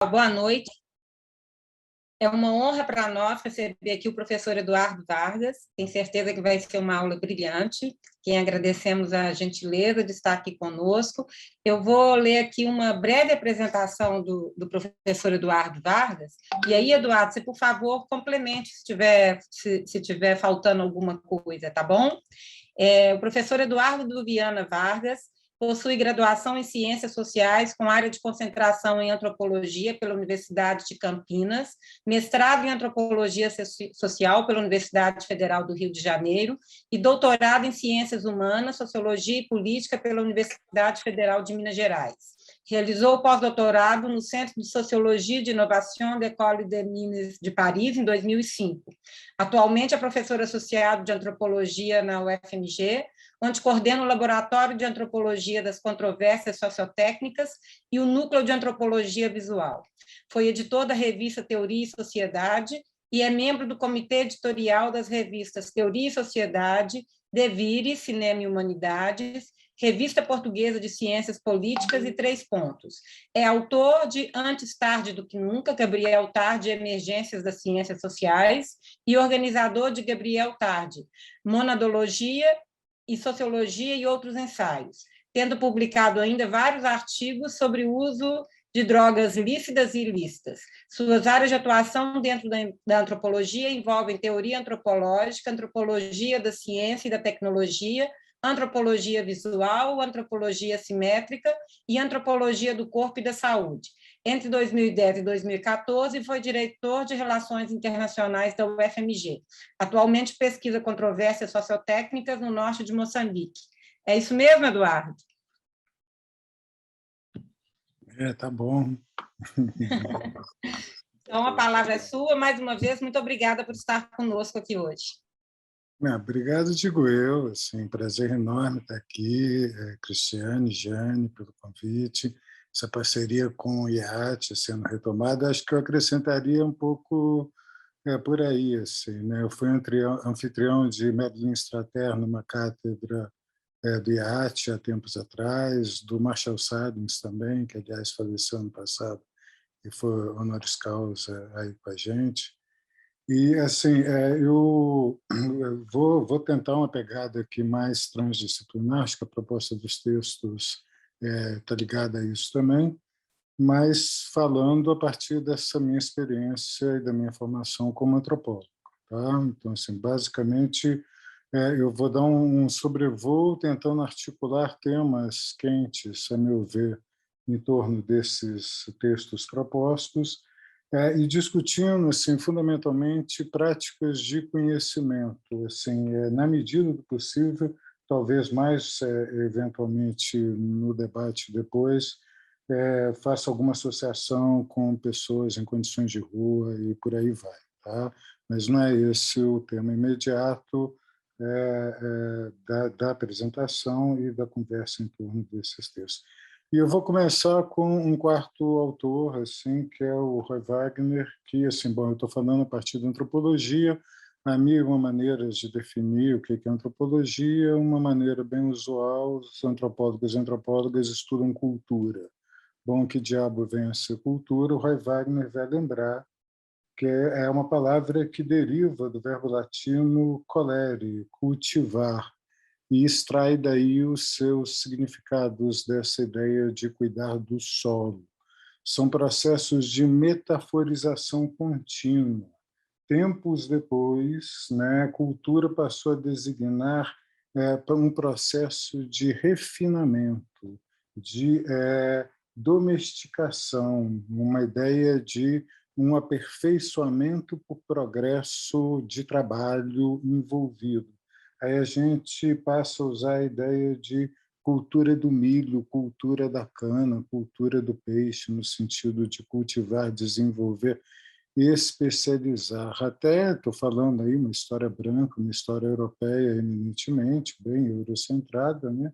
Boa noite. É uma honra para nós receber aqui o professor Eduardo Vargas. Tenho certeza que vai ser uma aula brilhante. Quem agradecemos a gentileza de estar aqui conosco. Eu vou ler aqui uma breve apresentação do professor Eduardo Vargas. E aí, Eduardo, você, por favor, complemente se tiver faltando alguma coisa, tá bom? O professor Eduardo Viana Vargas possui graduação em Ciências Sociais, com área de concentração em Antropologia pela Universidade de Campinas, mestrado em Antropologia Social pela Universidade Federal do Rio de Janeiro e doutorado em Ciências Humanas, Sociologia e Política pela Universidade Federal de Minas Gerais. Realizou o pós-doutorado no Centro de Sociologia e de Inovação da École des Mines de Paris, em 2005. Atualmente é professor associado de Antropologia na UFMG, onde coordena o Laboratório de Antropologia das Controvérsias Sociotécnicas e o Núcleo de Antropologia Visual. Foi editor da revista Teoria e Sociedade e é membro do comitê editorial das revistas Teoria e Sociedade, Devir, Cinema e Humanidades, Revista Portuguesa de Ciências Políticas e Três Pontos. É autor de Antes Tarde do que Nunca, Gabriel Tarde, Emergências das Ciências Sociais, e organizador de Gabriel Tarde, Monadologia e Sociologia e outros ensaios, tendo publicado ainda vários artigos sobre o uso de drogas lícitas e ilícitas. Suas áreas de atuação dentro da antropologia envolvem teoria antropológica, antropologia da ciência e da tecnologia, antropologia visual, antropologia simétrica e antropologia do corpo e da saúde. Entre 2010 e 2014, foi diretor de Relações Internacionais da UFMG. Atualmente pesquisa controvérsias sociotécnicas no norte de Moçambique. É isso mesmo, Eduardo? Tá bom. Então, a palavra é sua. Mais uma vez, muito obrigada por estar conosco aqui hoje. Obrigado, digo eu. Assim, prazer enorme estar aqui, Cristiane, Jane, pelo convite. Essa parceria com o IAT sendo retomada, acho que eu acrescentaria um pouco por aí. Assim, né? Eu fui anfitrião de Madeline Strater numa cátedra do IAT há tempos atrás, do Marshall Sadins também, que, aliás, faleceu ano passado e foi honoris causa aí com a gente. E, assim, eu vou tentar uma pegada aqui mais transdisciplinar, acho que a proposta dos textos está ligada a isso também, mas falando a partir dessa minha experiência e da minha formação como antropólogo. Tá? Então, assim, basicamente, eu vou dar um sobrevoo tentando articular temas quentes, a meu ver, em torno desses textos propostos, e discutindo, assim, fundamentalmente, práticas de conhecimento, assim, na medida do possível, talvez mais eventualmente no debate depois, faça alguma associação com pessoas em condições de rua e por aí vai. Tá? Mas não é esse o tema imediato da apresentação e da conversa em torno desses textos. E eu vou começar com um quarto autor, assim, que é o Roy Wagner, que, assim, bom, eu estou falando a partir da antropologia. A minha uma maneira de definir o que é antropologia, uma maneira bem usual, os antropólogos e antropólogas estudam cultura. Bom, que diabo vem a ser cultura? O Roy Wagner vai lembrar que é uma palavra que deriva do verbo latino colere, cultivar, e extrai daí os seus significados dessa ideia de cuidar do solo. São processos de metaforização contínua. Tempos depois, né, a cultura passou a designar um processo de refinamento, de domesticação, uma ideia de um aperfeiçoamento por progresso de trabalho envolvido. Aí a gente passa a usar a ideia de cultura do milho, cultura da cana, cultura do peixe, no sentido de cultivar, desenvolver, especializar. Até estou falando aí uma história branca, uma história europeia eminentemente, bem eurocentrada, né?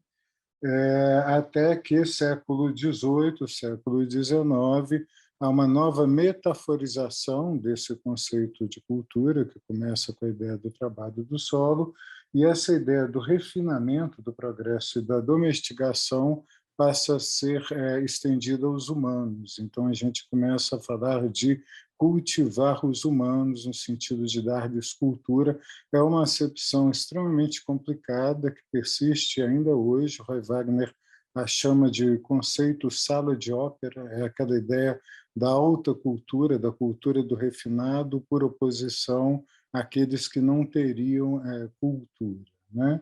Até que século XVIII, século XIX, há uma nova metaforização desse conceito de cultura, que começa com a ideia do trabalho do solo, e essa ideia do refinamento, do progresso e da domesticação passa a ser estendida aos humanos. Então, a gente começa a falar de cultivar os humanos, no sentido de dar-lhes cultura. É uma acepção extremamente complicada, que persiste ainda hoje. Roy Wagner a chama de conceito sala de ópera, é aquela ideia da alta cultura, da cultura do refinado, por oposição àqueles que não teriam cultura, né?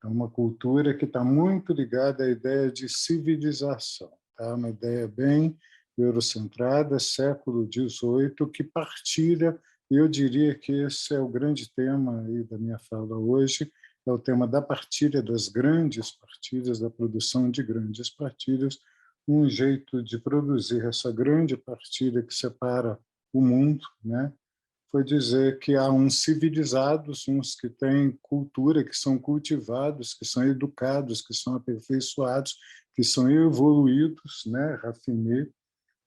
É uma cultura que está muito ligada à ideia de civilização, tá? Uma ideia bem eurocentrada, século XVIII, que partilha, eu diria que esse é o grande tema aí da minha fala hoje, é o tema da partilha, das grandes partilhas, da produção de grandes partilhas, um jeito de produzir essa grande partilha que separa o mundo, né? Foi dizer que há uns civilizados, uns que têm cultura, que são cultivados, que são educados, que são aperfeiçoados, que são evoluídos, né, raffinés,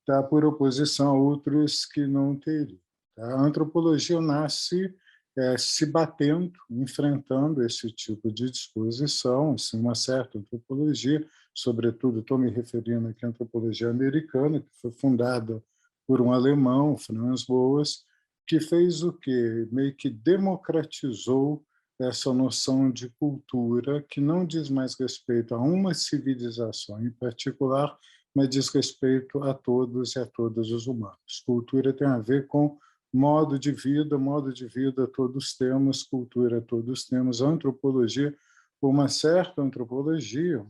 tá, por oposição a outros que não teriam. Tá? A antropologia nasce se batendo, enfrentando esse tipo de disposição, assim, uma certa antropologia, sobretudo estou me referindo aqui à antropologia americana, que foi fundada por um alemão, Franz Boas, que fez o quê? Meio que democratizou essa noção de cultura, que não diz mais respeito a uma civilização em particular, mas diz respeito a todos e a todas os humanos. Cultura tem a ver com modo de vida todos temos, cultura todos temos, antropologia, uma certa antropologia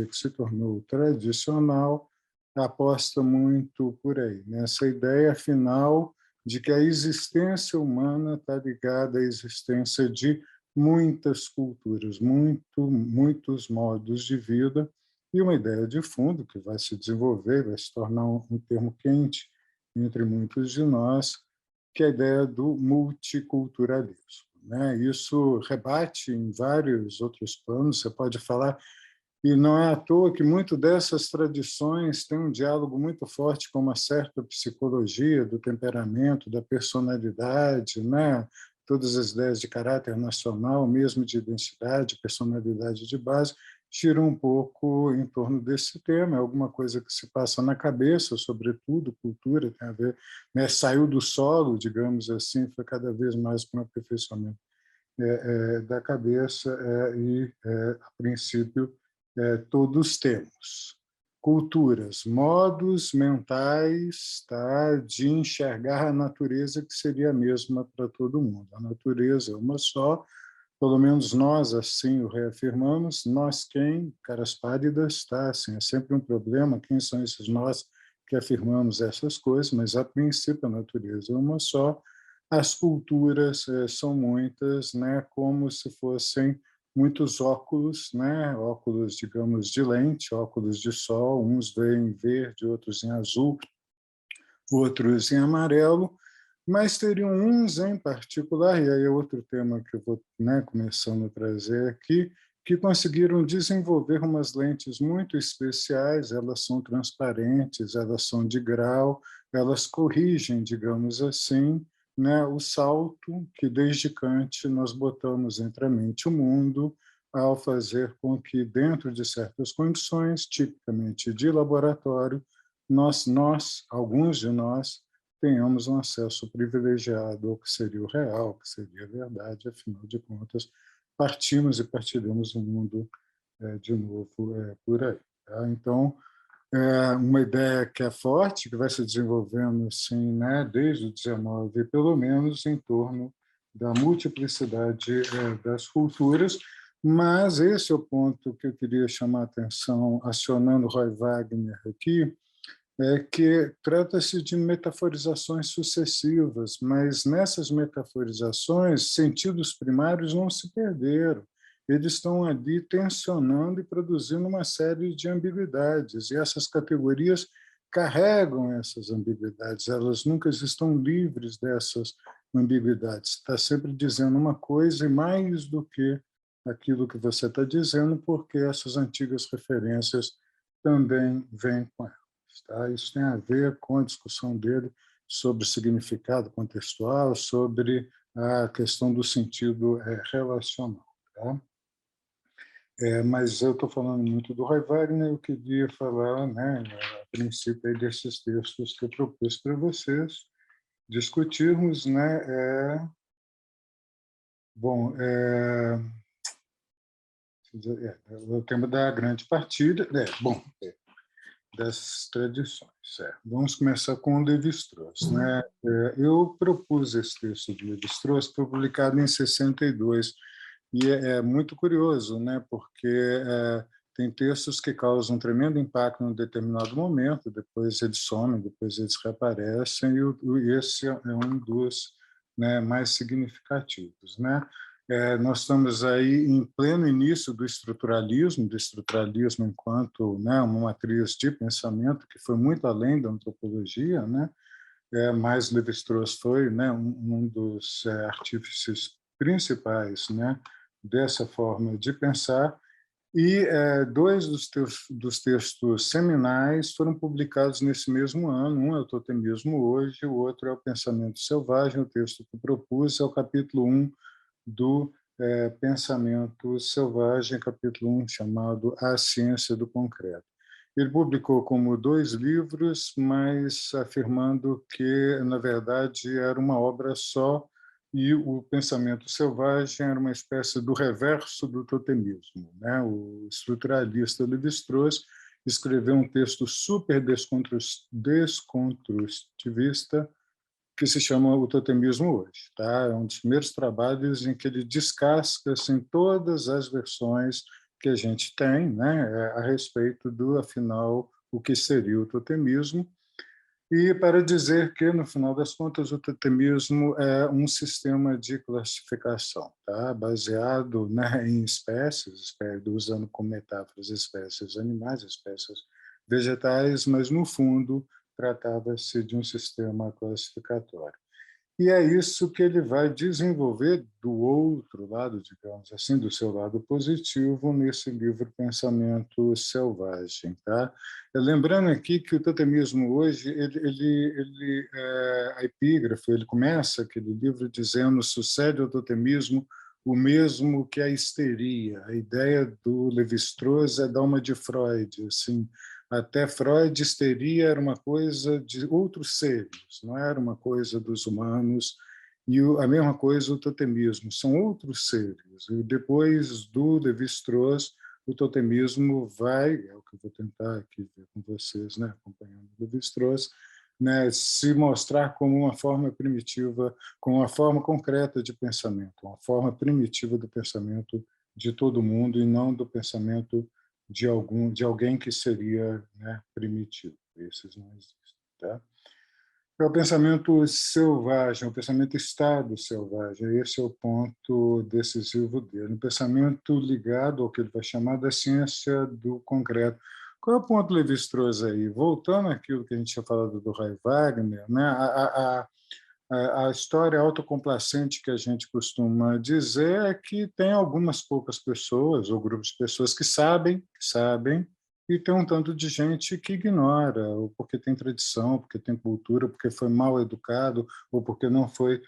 que se tornou tradicional, aposta muito por aí, nessa ideia final de que a existência humana está ligada à existência de muitas culturas, muitos modos de vida, e uma ideia de fundo que vai se desenvolver, vai se tornar um termo quente entre muitos de nós, que é a ideia do multiculturalismo, né? Isso rebate em vários outros planos, você pode falar, e não é à toa que muito dessas tradições têm um diálogo muito forte com uma certa psicologia do temperamento, da personalidade, né? Todas as ideias de caráter nacional, mesmo de identidade, personalidade de base, giram um pouco em torno desse tema, é alguma coisa que se passa na cabeça, sobretudo, cultura tem a ver, né? Saiu do solo, digamos assim, foi cada vez mais para um aperfeiçoamento da cabeça a princípio, todos temos culturas, modos mentais, tá, de enxergar a natureza que seria a mesma para todo mundo. A natureza é uma só, pelo menos nós assim o reafirmamos, nós quem, caras pálidas, tá, assim, é sempre um problema, quem são esses nós que afirmamos essas coisas, mas a princípio a natureza é uma só, as culturas são muitas, né, como se fossem muitos óculos, né, óculos, digamos, de lente, óculos de sol, uns veem em verde, outros em azul, outros em amarelo, mas teriam uns em particular, e aí é outro tema que eu vou, né, começando a trazer aqui, que conseguiram desenvolver umas lentes muito especiais, elas são transparentes, elas são de grau, elas corrigem, digamos assim, né, o salto que desde Kant nós botamos entre a mente e o mundo, ao fazer com que, dentro de certas condições, tipicamente de laboratório, alguns de nós, tenhamos um acesso privilegiado ao que seria o real, que seria a verdade, afinal de contas, partimos e partilhamos o mundo de novo por aí. Tá? Então, uma ideia que é forte, que vai se desenvolvendo assim, né, desde o 19, pelo menos, em torno da multiplicidade das culturas, mas esse é o ponto que eu queria chamar a atenção, acionando Roy Wagner aqui, é que trata-se de metaforizações sucessivas, mas nessas metaforizações, sentidos primários não se perderam. Eles estão ali tensionando e produzindo uma série de ambiguidades, e essas categorias carregam essas ambiguidades, elas nunca estão livres dessas ambiguidades. Está sempre dizendo uma coisa e mais do que aquilo que você está dizendo, porque essas antigas referências também vêm com ela. Tá? Isso tem a ver com a discussão dele sobre significado contextual, sobre a questão do sentido relacional. Tá? Mas eu estou falando muito do Roy Wagner, eu queria falar, né, a princípio, aí desses textos que eu propus para vocês discutirmos, né, bom, o tema da grande partida, das tradições. Vamos começar com o Lévi-Strauss, né? Eu propus esse texto de Lévi-Strauss, foi publicado em 62, e é muito curioso, né? Porque tem textos que causam um tremendo impacto em um determinado momento, depois eles somem, depois eles reaparecem, e esse é um dos, né, mais significativos, né? Nós estamos aí em pleno início do estruturalismo enquanto, né, uma matriz de pensamento que foi muito além da antropologia, né? Mas Lévi-Strauss foi, né, um dos artífices principais, né, dessa forma de pensar. E dois dos textos seminais foram publicados nesse mesmo ano. Um é o Totemismo Hoje, o outro é o Pensamento Selvagem. O texto que propus é o capítulo 1 do Pensamento Selvagem, capítulo 1, chamado A Ciência do Concreto. Ele publicou como 2 livros, mas afirmando que, na verdade, era uma obra só, e o Pensamento Selvagem era uma espécie do reverso do totemismo, né? O estruturalista Lévi-Strauss escreveu um texto super desconstrutivista que se chama O Totemismo Hoje. Tá? É um dos primeiros trabalhos em que ele descasca assim, todas as versões que a gente tem, né, a respeito do, afinal, o que seria o totemismo, e para dizer que, no final das contas, o totemismo é um sistema de classificação, tá? Baseado, né, em espécies, usando como metáforas espécies animais, espécies vegetais, mas, no fundo, tratava-se de um sistema classificatório. E é isso que ele vai desenvolver do outro lado, digamos assim, do seu lado positivo, nesse livro Pensamento Selvagem. Tá? Lembrando aqui que o totemismo hoje, a epígrafe, ele começa aquele livro dizendo: sucede ao totemismo o mesmo que a histeria. A ideia do Lévi-Strauss é da uma de Freud, assim, até Freud, histeria era uma coisa de outros seres, não era uma coisa dos humanos, e a mesma coisa o totemismo, são outros seres. E depois do Lévi-Strauss, o totemismo vai, é o que eu vou tentar aqui ver com vocês, né, acompanhando o Lévi-Strauss, né, se mostrar como uma forma primitiva, como uma forma concreta de pensamento, uma forma primitiva do pensamento de todo mundo e não do pensamento de alguém que seria, né, primitivo. Esses não existem. Tá? É o pensamento selvagem, o pensamento estado selvagem. Esse é o ponto decisivo dele. Um pensamento ligado ao que ele vai chamar da ciência do concreto. Qual é o ponto Lévi-Strauss aí? Voltando àquilo que a gente tinha falado do Roy Wagner, né? A história autocomplacente que a gente costuma dizer é que tem algumas poucas pessoas, ou grupos de pessoas que sabem, e tem um tanto de gente que ignora, ou porque tem tradição, porque tem cultura, porque foi mal educado, ou porque não foi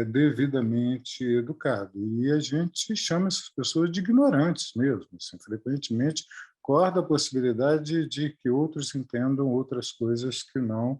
devidamente educado. E a gente chama essas pessoas de ignorantes mesmo. Assim, frequentemente, corta a possibilidade de que outros entendam outras coisas que não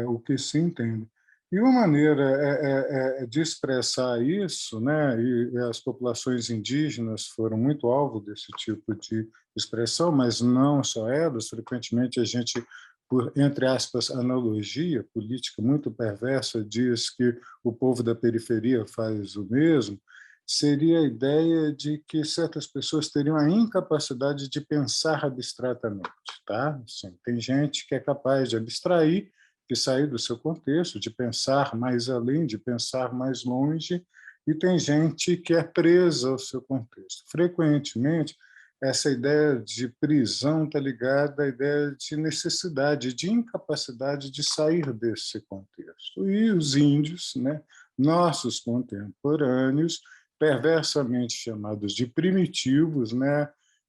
o que se entende. E uma maneira de expressar isso, né, e as populações indígenas foram muito alvo desse tipo de expressão, mas não só elas, frequentemente a gente, por, entre aspas, analogia política muito perversa, diz que o povo da periferia faz o mesmo, seria a ideia de que certas pessoas teriam a incapacidade de pensar abstratamente. Tá? Assim, tem gente que é capaz de abstrair, de sair do seu contexto, de pensar mais além, de pensar mais longe, e tem gente que é presa ao seu contexto. Frequentemente, essa ideia de prisão está ligada à ideia de necessidade, de incapacidade de sair desse contexto. E os índios, né, nossos contemporâneos, perversamente chamados de primitivos, né,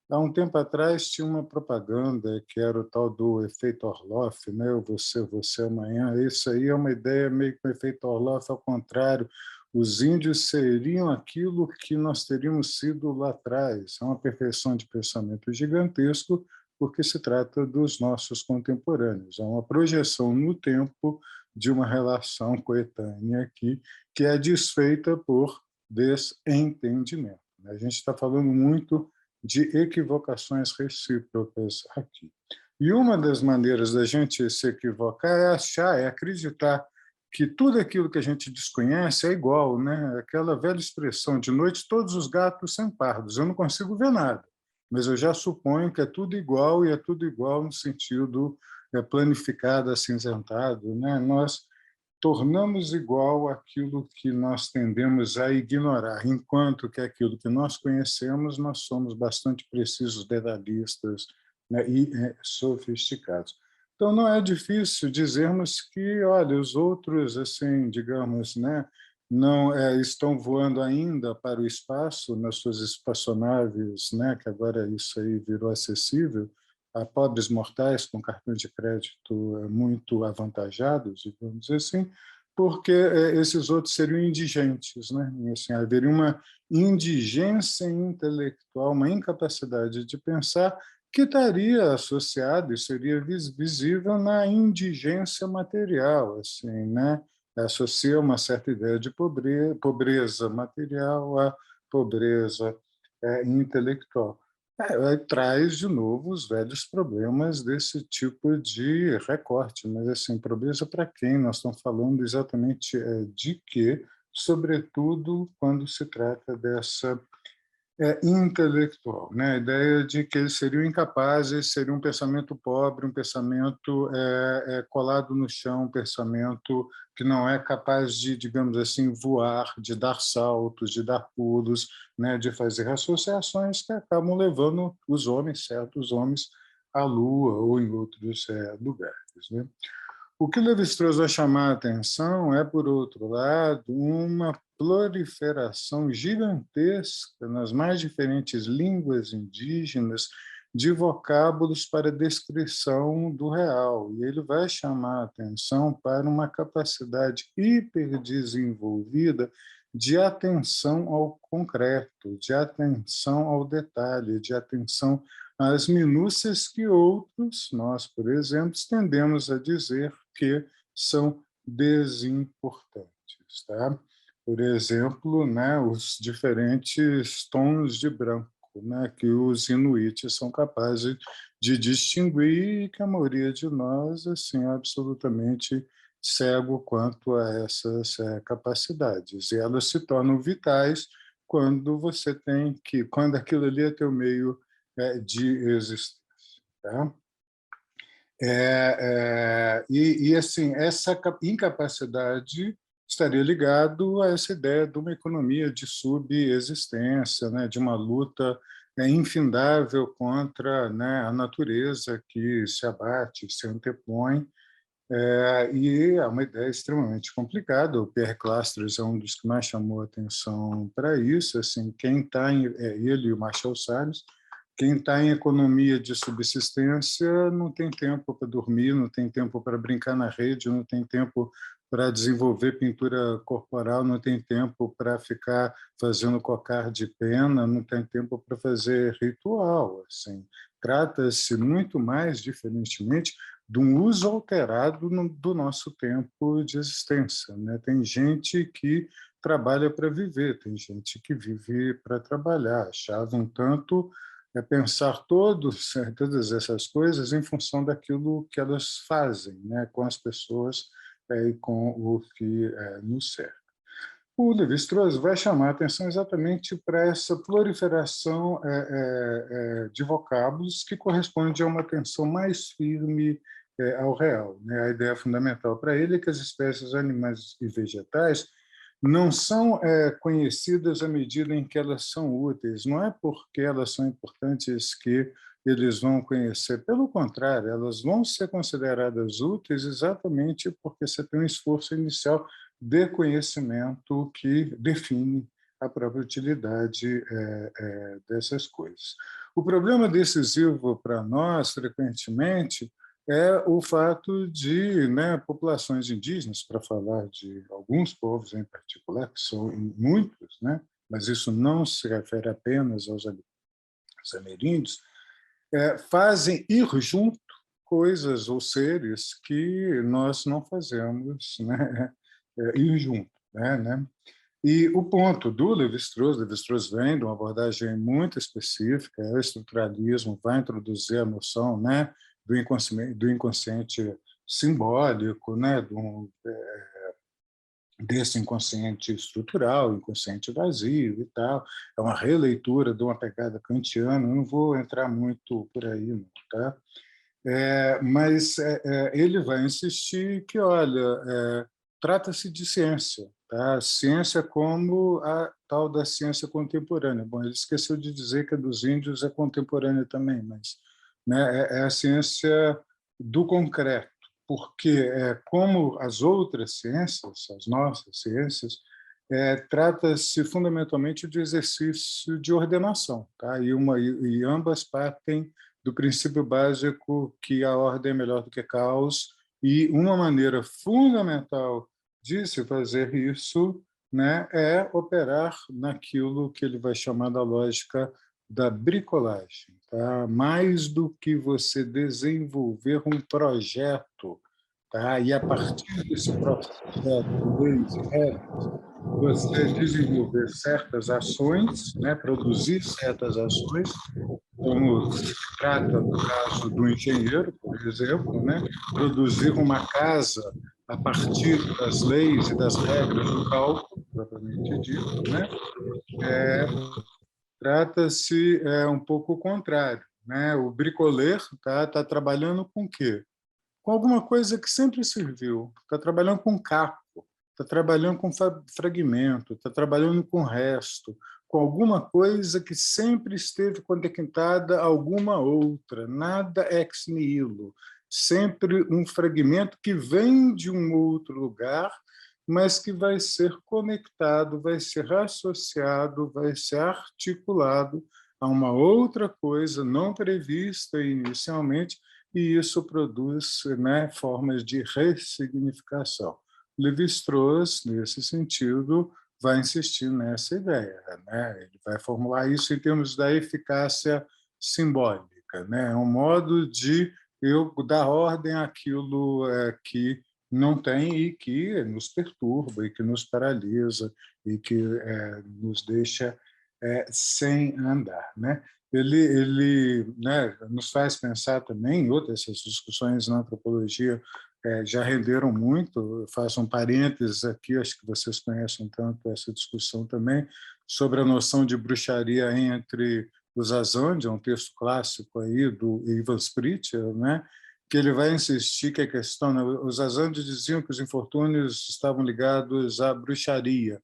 há um tempo atrás tinha uma propaganda que era o tal do efeito Orloff, né? Você amanhã. Isso aí é uma ideia meio que o efeito Orloff ao contrário. os índios seriam aquilo que nós teríamos sido lá atrás. É uma perfeição de pensamento gigantesco, porque se trata dos nossos contemporâneos. É uma projeção no tempo de uma relação coetânea aqui, que é desfeita por desentendimento. A gente está falando muito de equivocações recíprocas aqui. E uma das maneiras da gente se equivocar é achar, é acreditar que tudo aquilo que a gente desconhece é igual, né? Aquela velha expressão, de noite todos os gatos são pardos, eu não consigo ver nada, mas eu já suponho que é tudo igual, e é tudo igual no sentido planificado, acinzentado, né? Nós tornamos igual aquilo que nós tendemos a ignorar, enquanto que aquilo que nós conhecemos, nós somos bastante precisos, detalhistas, né, e sofisticados. Então, não é difícil dizermos que, olha, os outros, assim, digamos, né, não estão voando ainda para o espaço nas suas espaçonaves, né, que agora isso aí virou acessível a pobres mortais com cartões de crédito muito avantajados, digamos assim, porque esses outros seriam indigentes, né? E, assim, haveria uma indigência intelectual, uma incapacidade de pensar que estaria associada e seria visível na indigência material, assim, né? Associa uma certa ideia de pobreza material à pobreza intelectual. Traz de novo os velhos problemas desse tipo de recorte, mas assim, pobreza para quem? Nós estamos falando exatamente de quê? Sobretudo quando se trata dessa intelectual, né? A ideia de que eles seriam incapazes, seria um pensamento pobre, um pensamento colado no chão, um pensamento que não é capaz de, digamos assim, voar, de dar saltos, de dar pulos, né? De fazer associações que acabam levando os homens, certos homens, à Lua ou em outros lugares, né? O que Levi-Strauss vai chamar a atenção é, por outro lado, uma proliferação gigantesca nas mais diferentes línguas indígenas de vocábulos para descrição do real. E ele vai chamar a atenção para uma capacidade hiperdesenvolvida de atenção ao concreto, de atenção ao detalhe, de atenção às minúcias que outros, nós, por exemplo, tendemos a dizer que são desimportantes. Tá? Por exemplo, né, os diferentes tons de branco, né, que os inuites são capazes de distinguir, e que a maioria de nós assim, é absolutamente cego quanto a essas capacidades. E elas se tornam vitais quando você tem que, quando aquilo ali é teu meio de existência. Tá? Assim, essa incapacidade estaria ligado a essa ideia de uma economia de subexistência, né, de uma luta infindável contra, né, a natureza que se abate, se antepõe, e é uma ideia extremamente complicada. O Pierre Clastres é um dos que mais chamou a atenção para isso. Assim, quem está ele e o Marshall Salles, quem está em economia de subsistência não tem tempo para dormir, não tem tempo para brincar na rede, não tem tempo para desenvolver pintura corporal, não tem tempo para ficar fazendo cocar de pena, não tem tempo para fazer ritual. Assim. Trata-se muito mais, diferentemente, de um uso alterado do nosso tempo de existência. Né? Tem gente que trabalha para viver, tem gente que vive para trabalhar. A chave, um tanto, é pensar todas essas coisas em função daquilo que elas fazem, né? Com as pessoas e com o que nos cerca. O Levi-Strauss vai chamar a atenção exatamente para essa proliferação de vocábulos que corresponde a uma atenção mais firme ao real. Né? A ideia fundamental para ele é que as espécies animais e vegetais não são conhecidas à medida em que elas são úteis. Não é porque elas são importantes que eles vão conhecer. Pelo contrário, elas vão ser consideradas úteis exatamente porque você tem um esforço inicial de conhecimento que define a própria utilidade dessas coisas. O problema decisivo para nós, frequentemente, é o fato de, né, populações indígenas, para falar de alguns povos em particular, que são muitos, né, mas isso não se refere apenas aos ameríndios, fazem ir junto coisas ou seres que nós não fazemos, né, ir junto. Né? E o ponto do Lévi-Strauss vem de uma abordagem muito específica, o estruturalismo vai introduzir a noção, né, do inconsciente simbólico, né, desse inconsciente estrutural, inconsciente vazio e tal. É uma releitura de uma pegada kantiana, eu não vou entrar muito por aí, não, tá? Mas ele vai insistir que, olha, trata-se de ciência, tá? Ciência como a tal da ciência contemporânea. Bom, ele esqueceu de dizer que a dos índios é contemporânea também, mas, né, é a ciência do concreto, porque, como as outras ciências, as nossas ciências, trata-se fundamentalmente de exercício de ordenação, tá? E ambas partem do princípio básico que a ordem é melhor do que caos, e uma maneira fundamental de se fazer isso, né, é operar naquilo que ele vai chamar da lógica da bricolagem. Tá? Mais do que você desenvolver um projeto, tá? E a partir desse projeto, leis e regras, você desenvolver certas ações, né, produzir certas ações, como se trata no caso do engenheiro, por exemplo, né, produzir uma casa a partir das leis e das regras do cálculo, propriamente dito, né, trata-se um pouco o contrário. Né? O bricoleiro tá trabalhando com o quê? Com alguma coisa que sempre serviu, está trabalhando com caco, está trabalhando com fragmento, está trabalhando com resto, com alguma coisa que sempre esteve conectada a alguma outra, nada ex nihilo, sempre um fragmento que vem de um outro lugar, mas que vai ser conectado, vai ser associado, vai ser articulado a uma outra coisa não prevista inicialmente, e isso produz, né, formas de ressignificação. Lévi-Strauss, nesse sentido, vai insistir nessa ideia. Né? Ele vai formular isso em termos da eficácia simbólica. Né? É um modo de eu dar ordem àquilo que não tem e que nos perturba, e que nos paralisa, e que nos deixa sem andar. Né? Ele né, nos faz pensar também, outras essas discussões na antropologia já renderam muito. Eu faço um parênteses aqui, acho que vocês conhecem tanto essa discussão também, sobre a noção de bruxaria entre os Azande, é um texto clássico aí do Ivan Spritzer, né, que ele vai insistir que a questão, né, os Azande diziam que os infortúnios estavam ligados à bruxaria,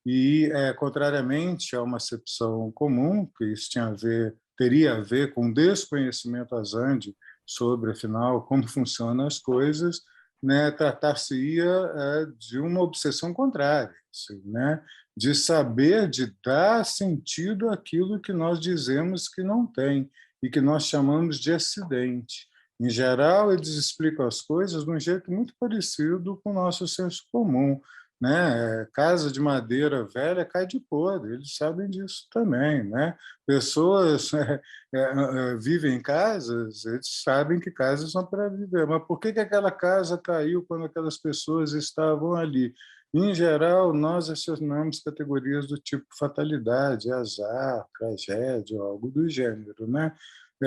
e, contrariamente a uma acepção comum, que isso teria a ver com desconhecimento azande sobre, afinal, como funcionam as coisas, né, tratar-se-ia de uma obsessão contrária, assim, né, de saber, de dar sentido àquilo que nós dizemos que não tem e que nós chamamos de acidente. Em geral, eles explicam as coisas de um jeito muito parecido com o nosso senso comum. Né? Casa de madeira velha cai de podre, eles sabem disso também. Né? Pessoas vivem em casas, eles sabem que casas são para viver, mas por que aquela casa caiu quando aquelas pessoas estavam ali? Em geral, nós acionamos categorias do tipo fatalidade, azar, tragédia, algo do gênero. Né?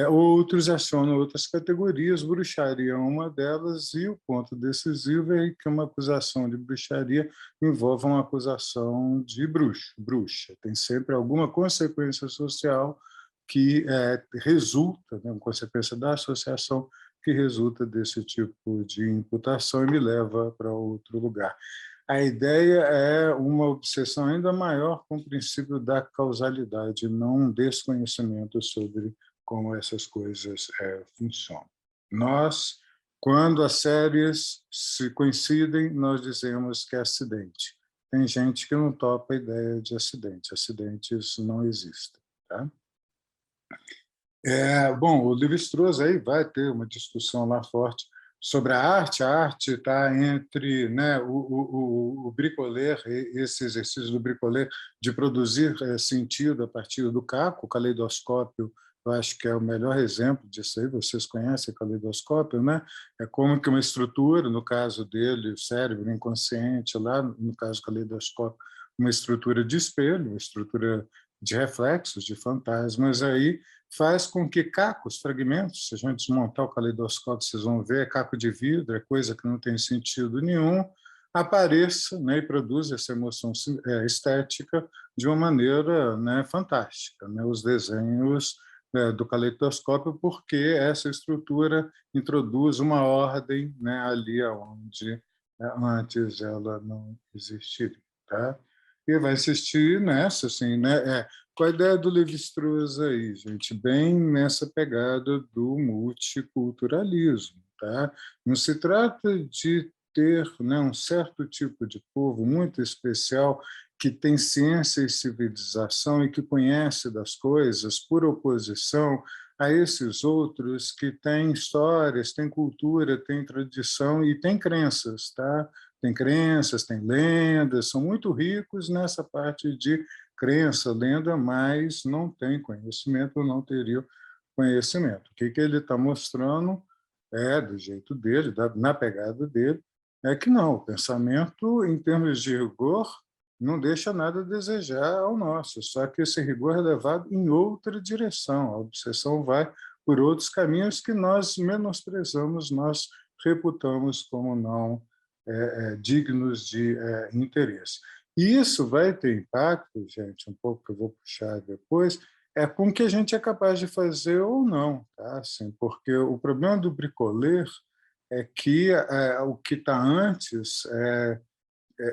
Outros acionam outras categorias, bruxaria é uma delas, e o ponto decisivo é que uma acusação de bruxaria envolve uma acusação de bruxa. Tem sempre alguma consequência social que resulta, né, uma consequência da associação que resulta desse tipo de imputação e me leva para outro lugar. A ideia é uma obsessão ainda maior com o princípio da causalidade, não um desconhecimento sobre como essas coisas funcionam. Nós, quando as séries se coincidem, nós dizemos que é acidente. Tem gente que não topa a ideia de acidente. Acidentes não existem. Tá? Bom, o Lévi-Strauss aí vai ter uma discussão lá forte sobre a arte. A arte está entre, né, o bricoler, esse exercício do bricoler de produzir sentido a partir do caco, o caleidoscópio. Eu acho que é o melhor exemplo disso aí. Vocês conhecem o caleidoscópio, né? É como que uma estrutura, no caso dele, o cérebro inconsciente, lá no caso do caleidoscópio, uma estrutura de espelho, uma estrutura de reflexos, de fantasmas aí, faz com que cacos, fragmentos, se a gente desmontar o caleidoscópio, vocês vão ver, é caco de vidro, é coisa que não tem sentido nenhum, apareça, né, e produza essa emoção estética de uma maneira, né, fantástica. Né, os desenhos do caleidoscópio, porque essa estrutura introduz uma ordem, né, ali onde antes ela não existiria. Tá? E vai insistir nessa, assim, né? Qual a ideia do Lévi-Strauss aí, gente? Bem nessa pegada do multiculturalismo. Tá? Não se trata de ter, né, um certo tipo de povo muito especial que tem ciência e civilização e que conhece das coisas por oposição a esses outros que têm histórias, têm cultura, têm tradição e têm crenças. Tá? Tem crenças, tem lendas, são muito ricos nessa parte de crença, lenda, mas não tem conhecimento, não teria conhecimento. O que ele está mostrando do jeito dele, na pegada dele, é que não, o pensamento, em termos de rigor, não deixa nada a desejar ao nosso, só que esse rigor é levado em outra direção, a obsessão vai por outros caminhos que nós menosprezamos, nós reputamos como não dignos de interesse. E isso vai ter impacto, gente, um pouco que eu vou puxar depois, com o que a gente é capaz de fazer ou não, tá? Assim, porque o problema do bricoler é que o que está antes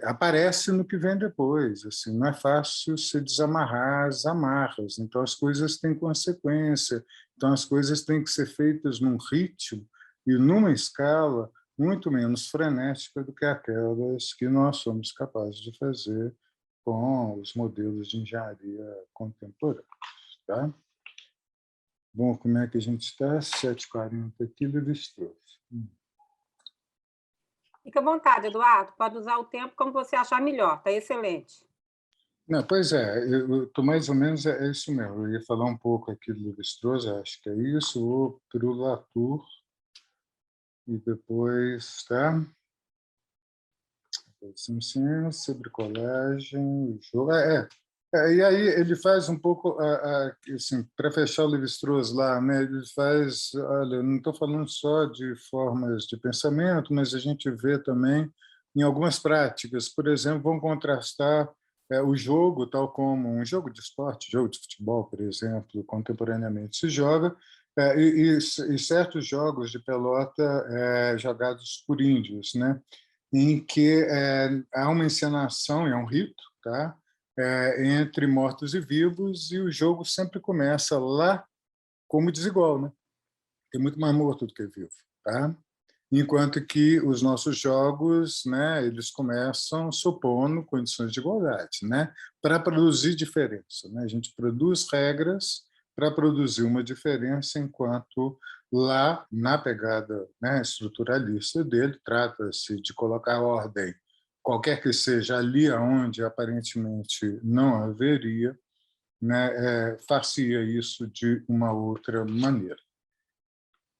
aparece no que vem depois. Assim, não é fácil se desamarrar as amarras. Então, as coisas têm consequência. Então, as coisas têm que ser feitas num ritmo e numa escala muito menos frenética do que aquelas que nós somos capazes de fazer com os modelos de engenharia contemporâneos. Tá? Bom, como é que a gente está? 7h40 aqui, Lévi-Strauss. Fica à vontade, Eduardo. Pode usar o tempo como você achar melhor. Está excelente. Não, pois eu estou mais ou menos, isso mesmo. Eu ia falar um pouco aqui do Lévi-Strauss, acho que é isso, ou para o Latour, e depois, tá? Ciência, bricolagem, jogo. E aí ele faz um pouco, assim, para fechar o Lévi-Strauss lá, né? Ele faz, olha, não estou falando só de formas de pensamento, mas a gente vê também em algumas práticas. Por exemplo, vamos contrastar o jogo, tal como um jogo de esporte, jogo de futebol, por exemplo, contemporaneamente se joga, e certos jogos de pelota jogados por índios, né? Em que há uma encenação, é um rito, tá? Entre mortos e vivos, e o jogo sempre começa lá como desigual, né? Tem muito mais morto do que vivo, tá? Enquanto que os nossos jogos, né, eles começam supondo condições de igualdade, né, para produzir diferença, né? A gente produz regras para produzir uma diferença, enquanto lá na pegada, né, estruturalista dele trata-se de colocar ordem, qualquer que seja ali aonde aparentemente não haveria, né, far-se-ia isso de uma outra maneira.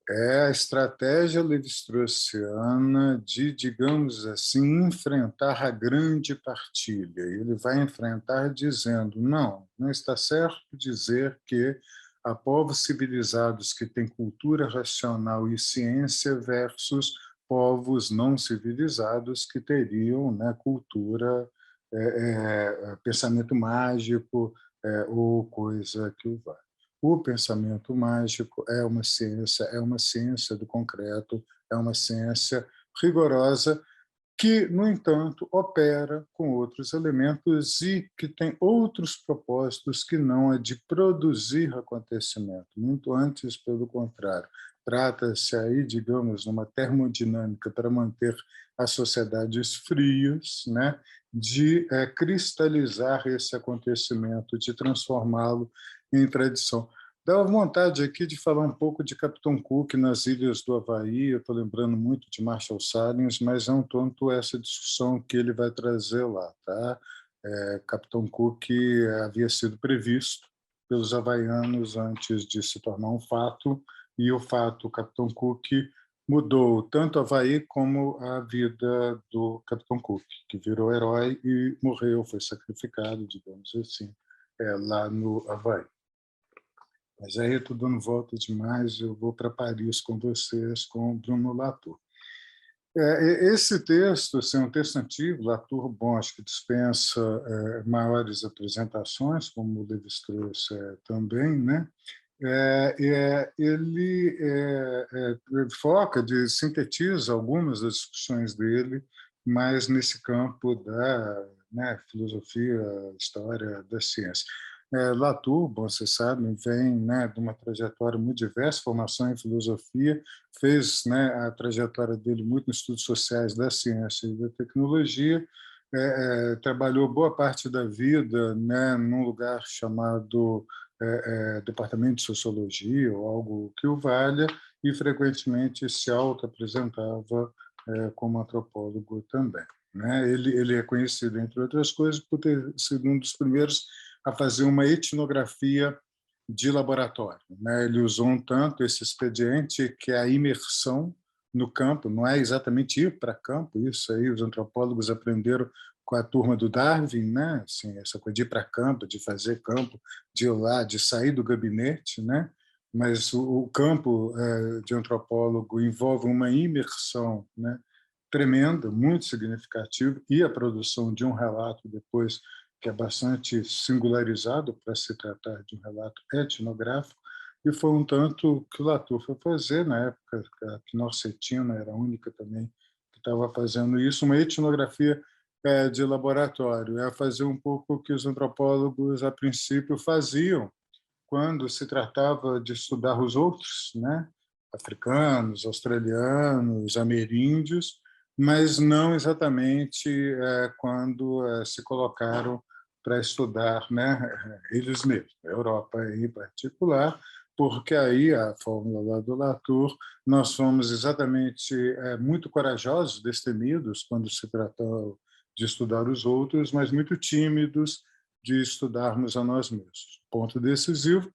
É a estratégia levi-straussiana de, digamos assim, enfrentar a grande partilha. Ele vai enfrentar dizendo: não está certo dizer que há povos civilizados que têm cultura racional e ciência versus povos não civilizados que teriam, né, cultura, pensamento mágico ou coisa que o vale. O pensamento mágico é uma ciência do concreto, é uma ciência rigorosa que, no entanto, opera com outros elementos e que tem outros propósitos que não é de produzir acontecimento, muito antes, pelo contrário. Trata-se aí, digamos, numa termodinâmica para manter as sociedades frias, né, de cristalizar esse acontecimento, de transformá-lo em tradição. Dá vontade aqui de falar um pouco de Capitão Cook nas ilhas do Havaí. Eu estou lembrando muito de Marshall Salins, mas não tanto essa discussão que ele vai trazer lá. Tá? Capitão Cook havia sido previsto pelos havaianos antes de se tornar um fato, e o fato Capitão Cook mudou tanto o Havaí como a vida do Capitão Cook, que virou herói e morreu, foi sacrificado, digamos assim, lá no Havaí. Mas aí eu estou dando volta demais, eu vou para Paris com vocês, com Bruno Latour. Esse texto assim, é um texto antigo, Latour, bom, acho que dispensa maiores apresentações, como o Lévi-Strauss também, né? Ele foca, sintetiza algumas das discussões dele, mas nesse campo da, né, filosofia, história da ciência. Latour, bom, vocês sabem, vem, né, de uma trajetória muito diversa, formação em filosofia, fez, né, a trajetória dele muito nos estudos sociais da ciência e da tecnologia, trabalhou boa parte da vida, né, num lugar chamado Departamento de Sociologia ou algo que o valha, e frequentemente se auto-apresentava como antropólogo também. Né? Ele é conhecido, entre outras coisas, por ter sido um dos primeiros a fazer uma etnografia de laboratório. Né? Ele usou um tanto esse expediente, que é a imersão no campo, não é exatamente ir para campo, isso aí os antropólogos aprenderam com a turma do Darwin, né? Assim, essa coisa de ir para campo, de fazer campo, de ir lá, de sair do gabinete, né? Mas o campo de antropólogo envolve uma imersão, né, tremenda, muito significativa, e a produção de um relato depois que é bastante singularizado para se tratar de um relato etnográfico, e foi um tanto que o Latour foi fazer, na época que Norcetina era a única também que estava fazendo isso, uma etnografia de laboratório, fazer um pouco o que os antropólogos, a princípio, faziam quando se tratava de estudar os outros, né? Africanos, australianos, ameríndios, mas não exatamente quando se colocaram para estudar, né, eles mesmos, a Europa em particular, porque aí a fórmula lá do Latour, nós fomos exatamente muito corajosos, destemidos, quando se tratou de estudar os outros, mas muito tímidos de estudarmos a nós mesmos. Ponto decisivo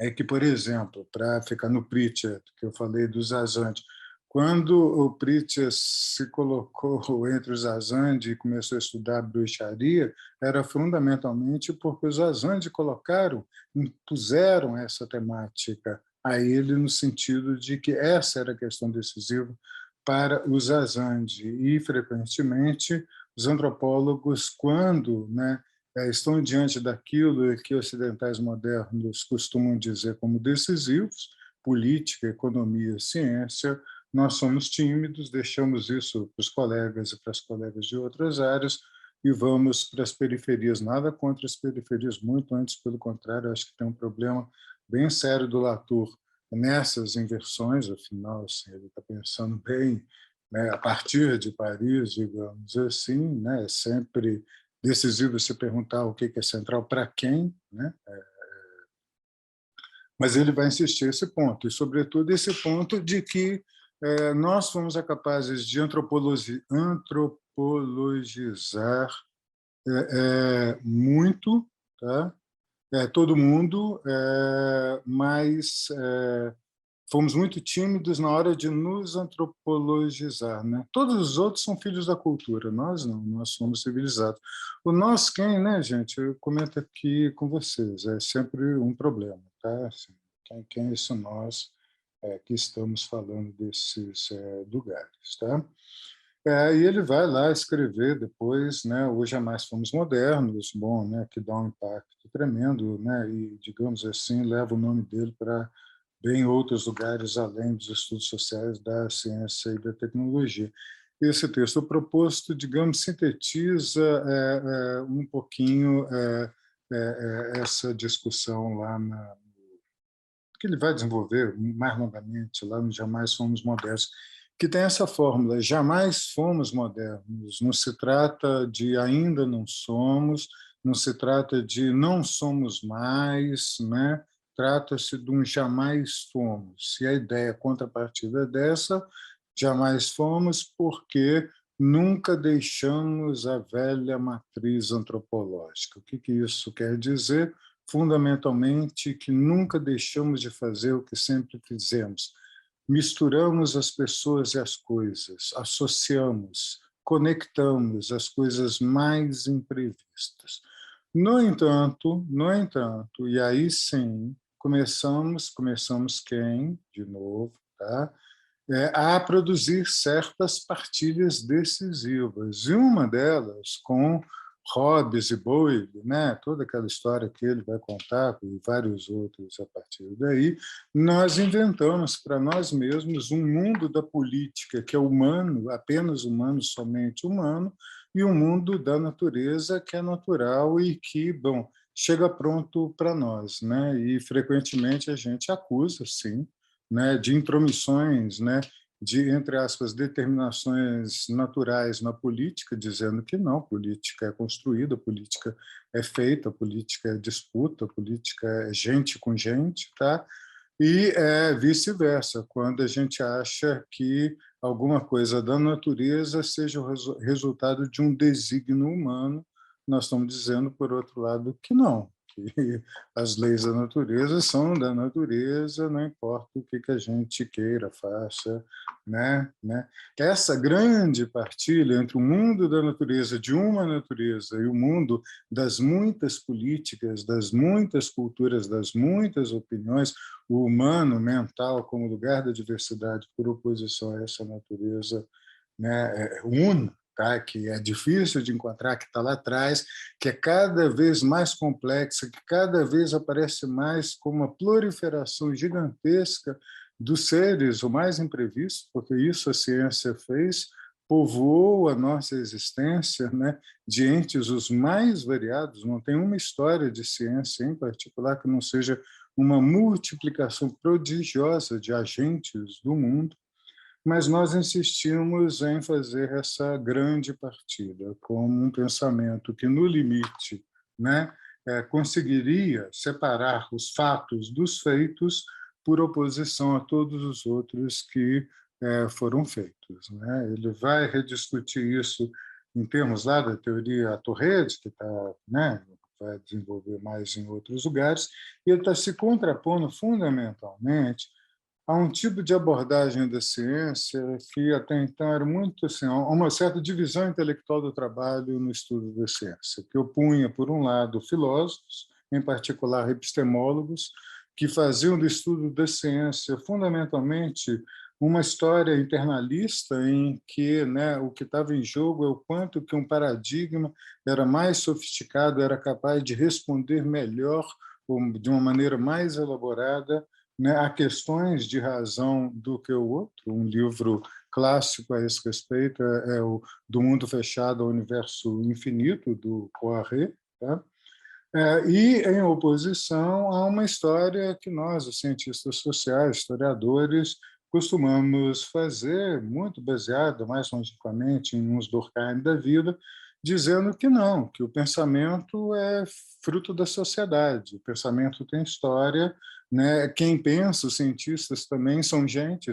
é que, por exemplo, para ficar no Pritchard, que eu falei dos Azande, quando o Pritchard se colocou entre os Azande e começou a estudar bruxaria, era fundamentalmente porque os Azande colocaram, impuseram essa temática a ele, no sentido de que essa era a questão decisiva para os Azande. E, frequentemente, os antropólogos, quando, né, estão diante daquilo que ocidentais modernos costumam dizer como decisivos, política, economia, ciência, nós somos tímidos, deixamos isso para os colegas e para as colegas de outras áreas e vamos para as periferias. Nada contra as periferias, muito antes, pelo contrário, acho que tem um problema bem sério do Latour nessas inversões, afinal, assim, ele está pensando bem, né, a partir de Paris, digamos assim, né, é sempre decisivo se perguntar o que é central para quem, né? Mas ele vai insistir esse ponto, e, sobretudo, esse ponto de que nós fomos capazes de antropologizar muito, tá? Todo mundo, mas fomos muito tímidos na hora de nos antropologizar, né? Todos os outros são filhos da cultura, nós não, nós somos civilizados. O nós quem, né, gente? Eu comento aqui com vocês, é sempre um problema, tá? Assim, quem é esse nós que estamos falando desses lugares, tá? E ele vai lá escrever depois, né? Hoje jamais fomos modernos, bom, né? Que dá um impacto tremendo, né? E, digamos assim, leva o nome dele para bem outros lugares além dos estudos sociais da ciência e da tecnologia. Esse texto proposto, digamos, sintetiza um pouquinho essa discussão lá que ele vai desenvolver mais longamente lá no Jamais Fomos Modernos, que tem essa fórmula: jamais fomos modernos. Não se trata de ainda não somos, não se trata de não somos mais, né? trata-se de um jamais fomos. E a ideia contrapartida dessa, jamais fomos porque nunca deixamos a velha matriz antropológica. O que isso quer dizer? Fundamentalmente, que nunca deixamos de fazer o que sempre fizemos. Misturamos as pessoas e as coisas, associamos, conectamos as coisas mais imprevistas. No entanto, e aí sim, começamos quem, de novo, tá? A produzir certas partilhas decisivas. E uma delas, com Hobbes e Boyle, né? Toda aquela história que ele vai contar, e vários outros a partir daí, nós inventamos para nós mesmos um mundo da política que é humano, apenas humano, somente humano, e um mundo da natureza que é natural e que, bom, chega pronto para nós, né? E frequentemente a gente acusa, sim, né, de intromissões, né, de, entre aspas, determinações naturais na política, dizendo que não, política é construída, política é feita, política é disputa, política é gente com gente, tá? E vice-versa, quando a gente acha que alguma coisa da natureza seja o resultado de um desígnio humano, nós estamos dizendo, por outro lado, que não, que as leis da natureza são da natureza, não importa o que a gente queira, faça, né? Essa grande partilha entre o mundo da natureza, de uma natureza, e o mundo das muitas políticas, das muitas culturas, das muitas opiniões, o humano mental como lugar da diversidade por oposição a essa natureza, né, una, tá? Que é difícil de encontrar, que está lá atrás, que é cada vez mais complexa, que cada vez aparece mais como uma proliferação gigantesca dos seres, o mais imprevisto, porque isso a ciência fez, povoou a nossa existência, né, de entes os mais variados. Não tem uma história de ciência em particular que não seja uma multiplicação prodigiosa de agentes do mundo, mas nós insistimos em fazer essa grande partida como um pensamento que, no limite, né, conseguiria separar os fatos dos feitos por oposição a todos os outros que foram feitos, né? Ele vai rediscutir isso em termos lá da teoria Torrede, que está, né, vai desenvolver mais em outros lugares, e ele está se contrapondo fundamentalmente há um tipo de abordagem da ciência que até então era muito assim, uma certa divisão intelectual do trabalho no estudo da ciência, que opunha, por um lado, filósofos, em particular epistemólogos, que faziam do estudo da ciência fundamentalmente uma história internalista em que, né, o que estava em jogo é o quanto que um paradigma era mais sofisticado, era capaz de responder melhor, ou de uma maneira mais elaborada, né, há questões de razão do que o outro. Um livro clássico a esse respeito é o Do Mundo Fechado ao Universo Infinito, do Poiré, tá? E, em oposição, a uma história que nós, os cientistas sociais, historiadores, costumamos fazer, muito baseada, mais logicamente, em uns Durkheim da vida, dizendo que não, que o pensamento é fruto da sociedade, o pensamento tem história, né? Quem pensa, os cientistas também são gente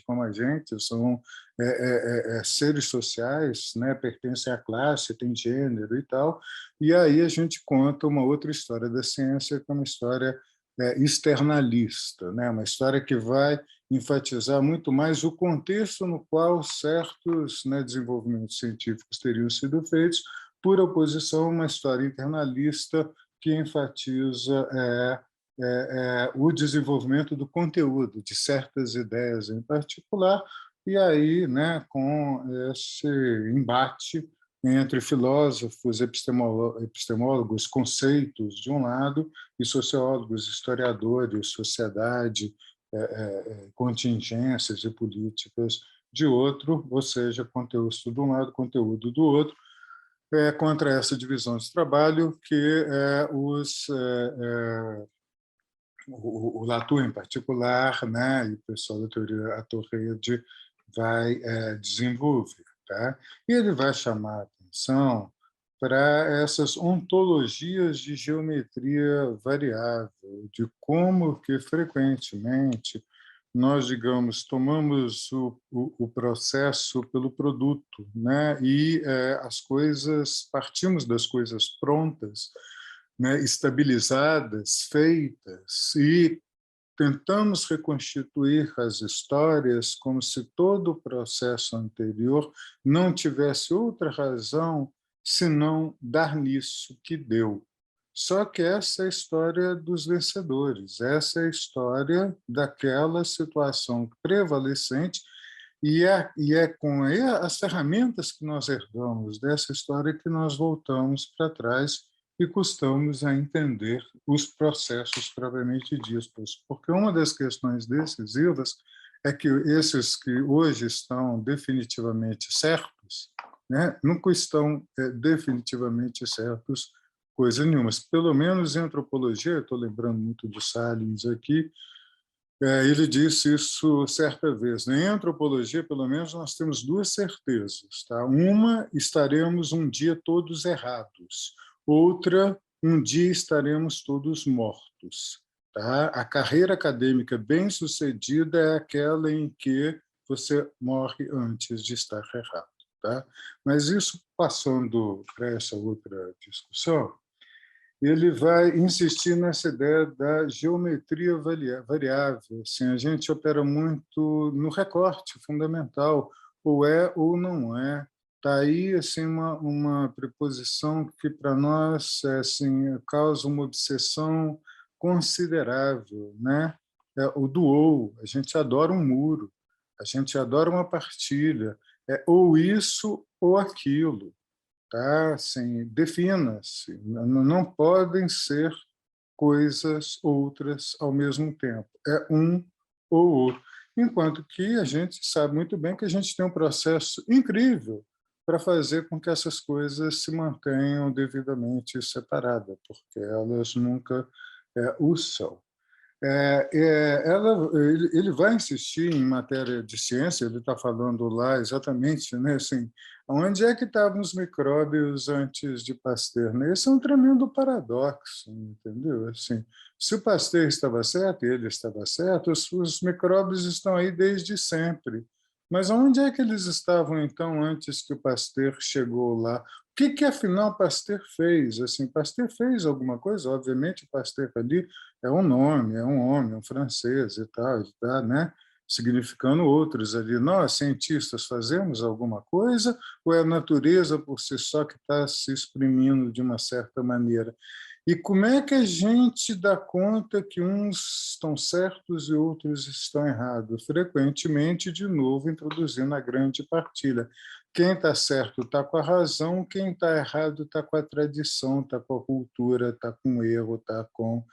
como a gente, são seres sociais, né? Pertencem à classe, tem gênero e tal, e aí a gente conta uma outra história da ciência, que é uma história externalista, né? Uma história que vai enfatizar muito mais o contexto no qual certos, né, desenvolvimentos científicos teriam sido feitos, por oposição a uma história internalista que enfatiza o desenvolvimento do conteúdo de certas ideias em particular, e aí, né, com esse embate entre filósofos, epistemólogos, conceitos de um lado, e sociólogos, historiadores, sociedade, contingências e políticas de outro, ou seja, conteúdo de um lado, conteúdo do outro, contra essa divisão de trabalho que o Latour, em particular, né, e o pessoal da teoria Atorrede vai desenvolver. Tá? E ele vai chamar a atenção para essas ontologias de geometria variável, de como que frequentemente nós, digamos, tomamos o processo pelo produto, né? E as coisas, partimos das coisas prontas, né? Estabilizadas, feitas, e tentamos reconstituir as histórias como se todo o processo anterior não tivesse outra razão senão dar nisso que deu. Só que essa é a história dos vencedores, essa é a história daquela situação prevalecente, e é com as ferramentas que nós herdamos dessa história que nós voltamos para trás e custamos a entender os processos propriamente ditos. Porque uma das questões decisivas é que esses que hoje estão definitivamente certos, né, nunca estão definitivamente certos coisa nenhuma. Pelo menos em antropologia, estou lembrando muito de Salins aqui, ele disse isso certa vez. Em antropologia, pelo menos, nós temos duas certezas. Tá? Uma, estaremos um dia todos errados. Outra, um dia estaremos todos mortos. Tá? A carreira acadêmica bem-sucedida é aquela em que você morre antes de estar errado. Tá? Mas isso, passando para essa outra discussão, ele vai insistir nessa ideia da geometria variável. Assim, a gente opera muito no recorte fundamental, ou é ou não é. Está aí assim, uma preposição que, para nós, assim, causa uma obsessão considerável. Né? O do ou, a gente adora um muro, a gente adora uma partilha, ou isso ou aquilo. Tá? Assim, defina-se. Não podem ser coisas outras ao mesmo tempo. É um ou outro. Enquanto que a gente sabe muito bem que a gente tem um processo incrível para fazer com que essas coisas se mantenham devidamente separadas, porque elas nunca o são. Ele vai insistir em matéria de ciência, ele está falando lá exatamente, né, assim, onde é que estavam os micróbios antes de Pasteur? Né? Esse é um tremendo paradoxo, entendeu? Assim, se o Pasteur estava certo e ele estava certo, os micróbios estão aí desde sempre. Mas onde é que eles estavam, então, antes que o Pasteur chegou lá? O que afinal, Pasteur fez? Assim, Pasteur fez alguma coisa? Obviamente, Pasteur ali é um nome, é um homem, um francês e tal, né? Significando outros ali. Nós, cientistas, fazemos alguma coisa ou é a natureza por si só que está se exprimindo de uma certa maneira? E como é que a gente dá conta que uns estão certos e outros estão errados? Frequentemente, de novo, introduzindo a grande partilha. Quem está certo está com a razão, quem está errado está com a tradição, está com a cultura, está com o erro, está com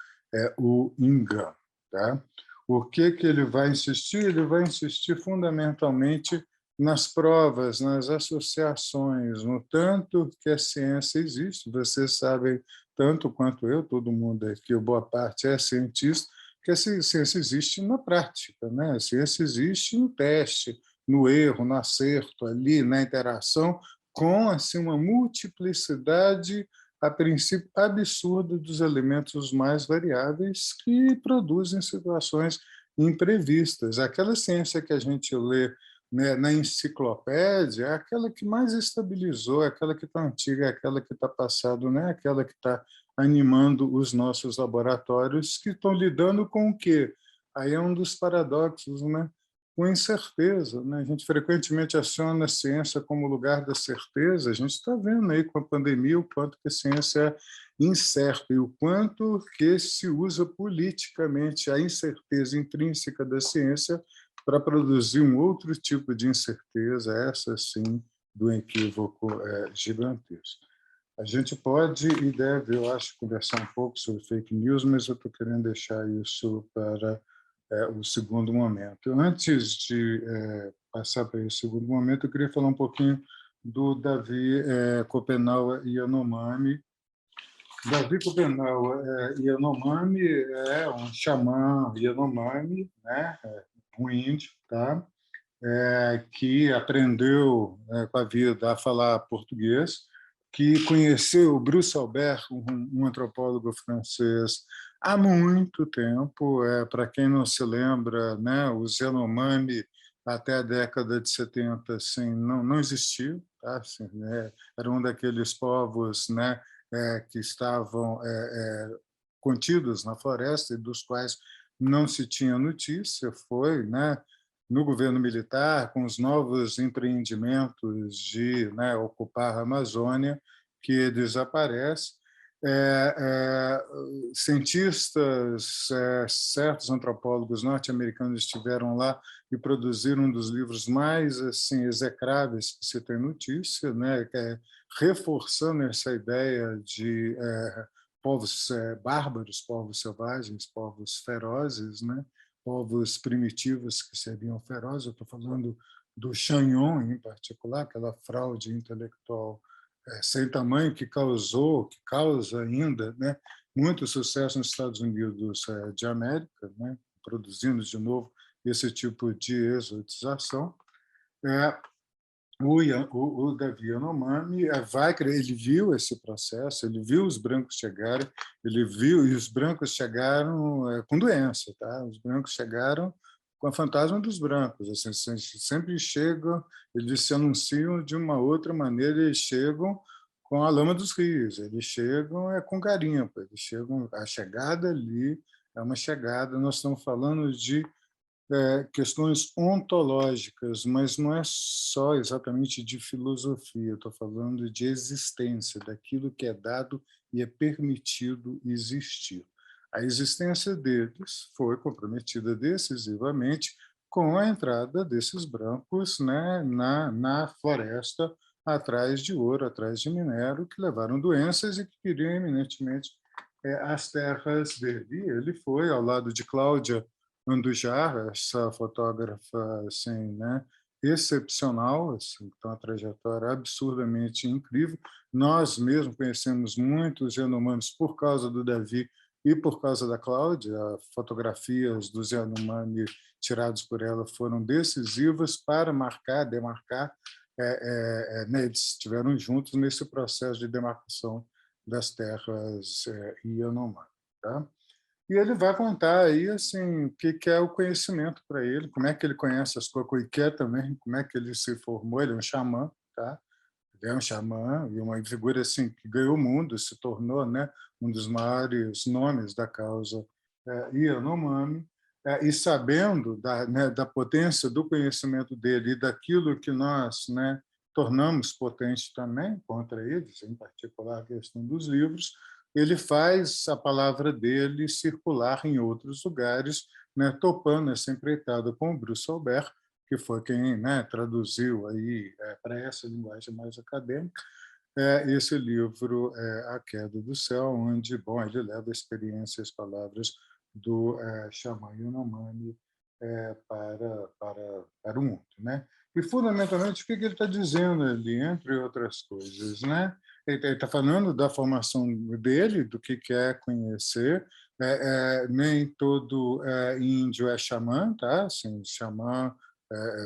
o engano. Tá? O que ele vai insistir? Ele vai insistir fundamentalmente nas provas, nas associações, no tanto que a ciência existe. Vocês sabem tanto quanto eu, todo mundo aqui, boa parte é cientista, que a ciência existe na prática, né? A ciência existe no teste, no erro, no acerto, ali, na interação, com assim, uma multiplicidade, a princípio, absurda dos elementos mais variáveis que produzem situações imprevistas. Aquela ciência que a gente lê, né, na enciclopédia é aquela que mais estabilizou, é aquela que está antiga, é aquela que está passado, não é aquela que está animando os nossos laboratórios, que estão lidando com o quê? Aí é um dos paradoxos, né? Com incerteza. Né? A gente frequentemente aciona a ciência como lugar da certeza. A gente está vendo aí com a pandemia o quanto que a ciência é incerta e o quanto que se usa politicamente a incerteza intrínseca da ciência para produzir um outro tipo de incerteza, essa sim, do equívoco gigantesco. A gente pode e deve, eu acho, conversar um pouco sobre fake news, mas eu estou querendo deixar isso para o segundo momento. Antes de passar para esse segundo momento, eu queria falar um pouquinho do Davi Kopenhauer Yanomami. Davi Kopenhauer Yanomami é um xamã Yanomami, né? Um índio, tá? Que aprendeu com a vida a falar português, que conheceu Bruce Albert, um antropólogo francês, há muito tempo. Para quem não se lembra, né, o Yanomami, até a década de 70, assim, não existiu. Tá? Assim, né, era um daqueles povos, né, que estavam contidos na floresta e dos quais não se tinha notícia. Foi, né, no governo militar, com os novos empreendimentos de, né, ocupar a Amazônia, que desaparece. Cientistas, certos antropólogos norte-americanos estiveram lá e produziram um dos livros mais assim execráveis que se tem notícia, né, reforçando essa ideia de povos bárbaros, povos selvagens, povos ferozes, né, povos primitivos que seriam ferozes. Eu estou falando do Chagnon, em particular, aquela fraude intelectual sem tamanho que causou, que causa ainda, né, muito sucesso nos Estados Unidos de América, né, produzindo de novo esse tipo de exotização. O Davi Yanomami ele viu esse processo, ele viu os brancos chegarem, ele viu, e os brancos chegaram com doença, tá? Os brancos chegaram com a fantasma dos brancos, assim, sempre chegam, eles se anunciam de uma outra maneira, eles chegam com a lama dos rios, eles chegam com garimpo, eles chegam, a chegada ali é uma chegada, nós estamos falando de questões ontológicas, mas não é só exatamente de filosofia, estou falando de existência, daquilo que é dado e é permitido existir. A existência deles foi comprometida decisivamente com a entrada desses brancos, né, na floresta, atrás de ouro, atrás de minério, que levaram doenças e que queriam eminentemente as terras dele. E ele foi, ao lado de Cláudia Andujar, essa fotógrafa assim, né, excepcional, assim, tem uma trajetória absurdamente incrível. Nós mesmo conhecemos muitos Yanomamis por causa do Davi e por causa da Cláudia. Fotografias dos Yanomami tiradas por ela foram decisivas para marcar, demarcar. Né, eles estiveram juntos nesse processo de demarcação das terras Yanomami. Tá? E ele vai contar aí assim o que é o conhecimento para ele, como é que ele conhece as Cocoiqué também, como é que ele se formou. Ele é um xamã, tá? Ele é um xamã e uma figura assim que ganhou o mundo, se tornou, né, um dos maiores nomes da causa Yanomami. E sabendo né, da potência do conhecimento dele e daquilo que nós, né, tornamos potente também contra eles, em particular a questão dos livros, ele faz a palavra dele circular em outros lugares, né, topando essa empreitada com o Bruce Albert, que foi quem, né, traduziu aí para essa linguagem mais acadêmica esse livro A Queda do Céu, onde, bom, ele leva a experiência, as palavras do xamã Yanomami para o mundo, né? E fundamentalmente o que ele está dizendo ali, entre outras coisas, né? Ele está falando da formação dele, do que quer conhecer. Nem todo índio é xamã, tá? Assim, xamã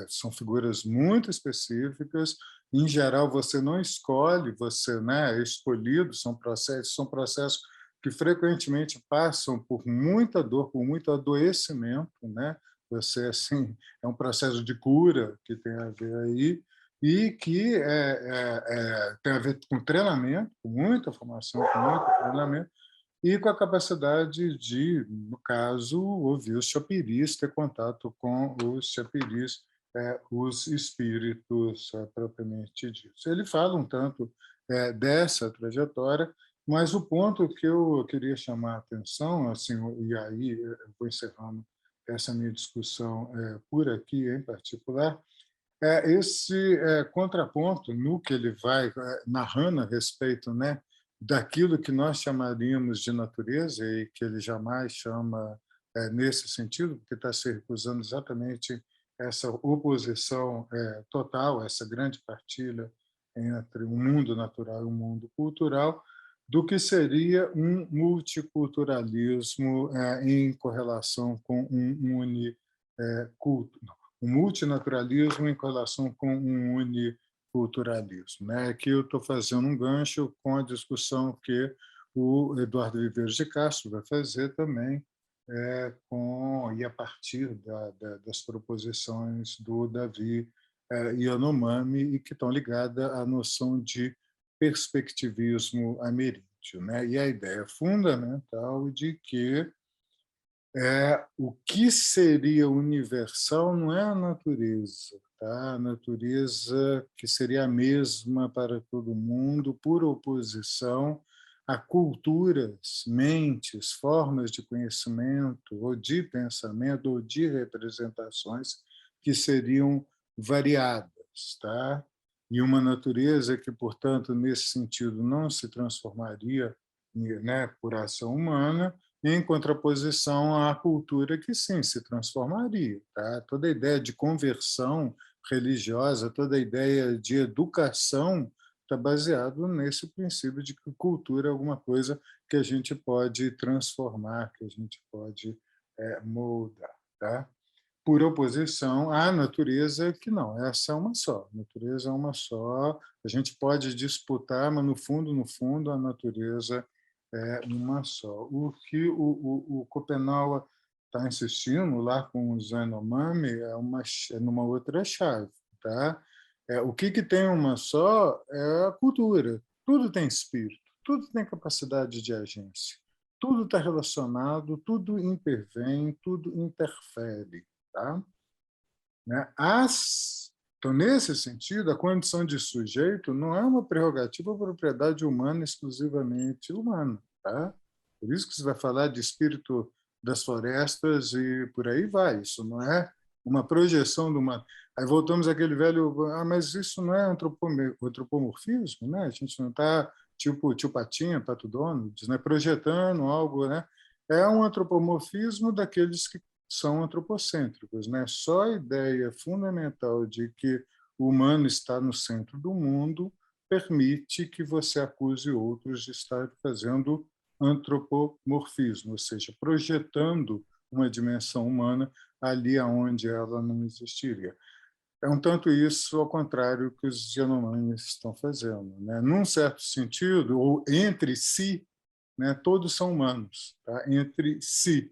são figuras muito específicas. Em geral, você não escolhe, você, né, é escolhido. São processos que frequentemente passam por muita dor, por muito adoecimento, né? Você, assim, é um processo de cura que tem a ver aí e que tem a ver com treinamento, com muita formação, com muito treinamento, e com a capacidade de, no caso, ouvir os chapiris, ter contato com os chapiris, os espíritos propriamente ditos. Ele fala um tanto dessa trajetória, mas o ponto que eu queria chamar a atenção, assim, e aí eu vou encerrando essa minha discussão por aqui em particular, é esse contraponto no que ele vai narrando a respeito, né, daquilo que nós chamaríamos de natureza e que ele jamais chama nesse sentido, porque está se recusando exatamente essa oposição total, essa grande partilha entre o mundo natural e o mundo cultural, do que seria um multiculturalismo em correlação com um uniculto, um multinaturalismo em correlação com um culturalismo, né? Aqui eu estou fazendo um gancho com a discussão que o Eduardo Viveiros de Castro vai fazer também, e a partir das proposições do Davi Yanomami, e que estão ligadas à noção de perspectivismo ameríndio, né? E a ideia fundamental de que o que seria universal não é a natureza, tá? A natureza que seria a mesma para todo mundo, por oposição a culturas, mentes, formas de conhecimento, ou de pensamento, ou de representações que seriam variadas, tá? E uma natureza que, portanto, nesse sentido, não se transformaria, né, por ação humana, em contraposição à cultura que, sim, se transformaria. Tá? Toda a ideia de conversão religiosa, toda a ideia de educação está baseado nesse princípio de que cultura é alguma coisa que a gente pode transformar, que a gente pode moldar. Tá? Por oposição à natureza, que não, essa é uma só. A natureza é uma só, a gente pode disputar, mas, no fundo, a natureza é uma só. O que o Schopenhauer está insistindo lá com o Yanomami é numa outra chave. Tá? O que tem uma só é a cultura. Tudo tem espírito, tudo tem capacidade de agência, tudo está relacionado, tudo intervém, tudo interfere. Tá? Então, nesse sentido, a condição de sujeito não é uma prerrogativa ou propriedade humana exclusivamente humana. Tá? Por isso que você vai falar de espírito das florestas e por aí vai. Isso não é uma projeção do humano. Aí voltamos àquele velho, mas isso não é antropomorfismo, né? A gente não está tipo tio Patinha, Pato Donald, né? Projetando algo, né? É um antropomorfismo daqueles que são antropocêntricos, né? Só a ideia fundamental de que o humano está no centro do mundo permite que você acuse outros de estar fazendo antropomorfismo, ou seja, projetando uma dimensão humana ali onde ela não existiria. É um tanto isso ao contrário que os Yanomamis estão fazendo, né? Num certo sentido, ou entre si, né, todos são humanos, tá? Entre si.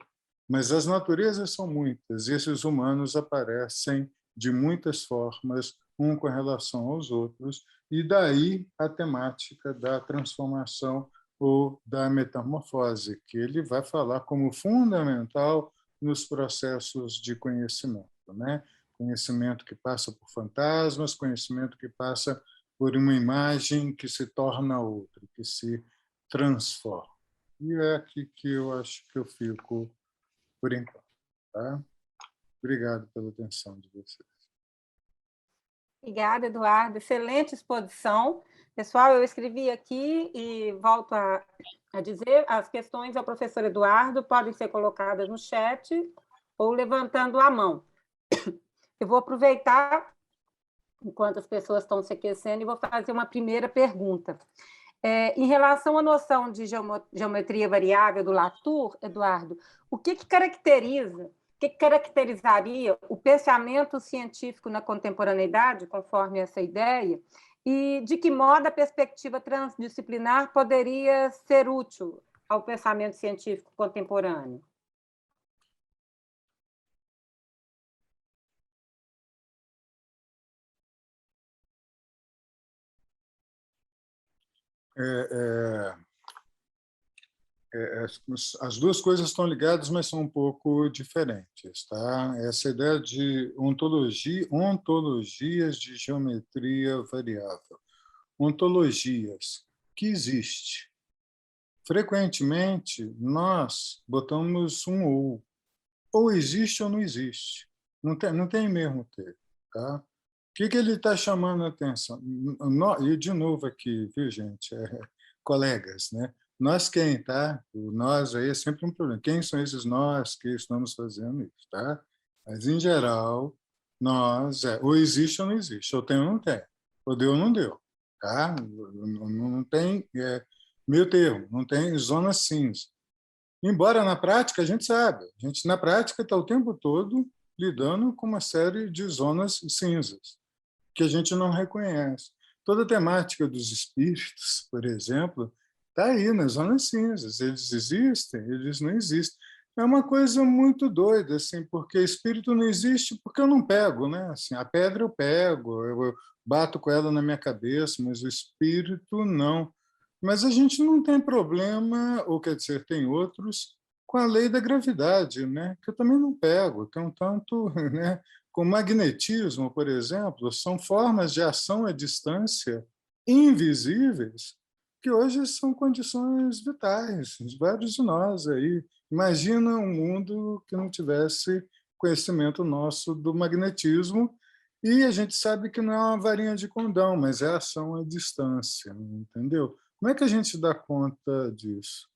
Mas as naturezas são muitas, e esses humanos aparecem de muitas formas, um com relação aos outros, e daí a temática da transformação ou da metamorfose, que ele vai falar como fundamental nos processos de conhecimento, né? Conhecimento que passa por fantasmas, conhecimento que passa por uma imagem que se torna outra, que se transforma. E é aqui que eu acho que eu fico por enquanto. Tá? Obrigado pela atenção de vocês. Obrigada, Eduardo. Excelente exposição. Pessoal, eu escrevi aqui e volto a dizer, as questões ao professor Eduardo podem ser colocadas no chat ou levantando a mão. Eu vou aproveitar, enquanto as pessoas estão se aquecendo, e vou fazer uma primeira pergunta. Em relação à noção de geometria variável do Latour, Eduardo, o que caracterizaria o pensamento científico na contemporaneidade, conforme essa ideia, e de que modo a perspectiva transdisciplinar poderia ser útil ao pensamento científico contemporâneo? As duas coisas estão ligadas, mas são um pouco diferentes. Tá? Essa ideia de ontologias de geometria variável. Ontologias que existe. Frequentemente, nós botamos um ou existe ou não existe. Não tem mesmo ter. Tá? O que ele está chamando a atenção? E, de novo aqui, viu, gente? Colegas, né? Nós quem, tá? O nós aí é sempre um problema. Quem são esses nós que estamos fazendo isso, tá? Mas, em geral, nós ou existe ou não existe, ou tem ou não tem, ou deu ou não deu, tá? Não tem meio termo, não tem zona cinza. Embora, na prática, a gente sabe, a gente, na prática, está o tempo todo lidando com uma série de zonas cinzas. que a gente não reconhece. Toda a temática dos espíritos, por exemplo, está aí nas zonas cinzas. Eles existem, eles não existem. É uma coisa muito doida, assim, porque espírito não existe porque eu não pego, né? Assim, a pedra eu pego, eu bato com ela na minha cabeça, mas o espírito não. Mas a gente não tem problema, ou quer dizer, tem outros, com a lei da gravidade, né? Que eu também não pego, que é um tanto, né? Com magnetismo, por exemplo, são formas de ação à distância invisíveis que hoje são condições vitais de vários de nós aí. Imagina um mundo que não tivesse conhecimento nosso do magnetismo, e a gente sabe que não é uma varinha de condão, mas é ação à distância, entendeu? Como é que a gente dá conta disso?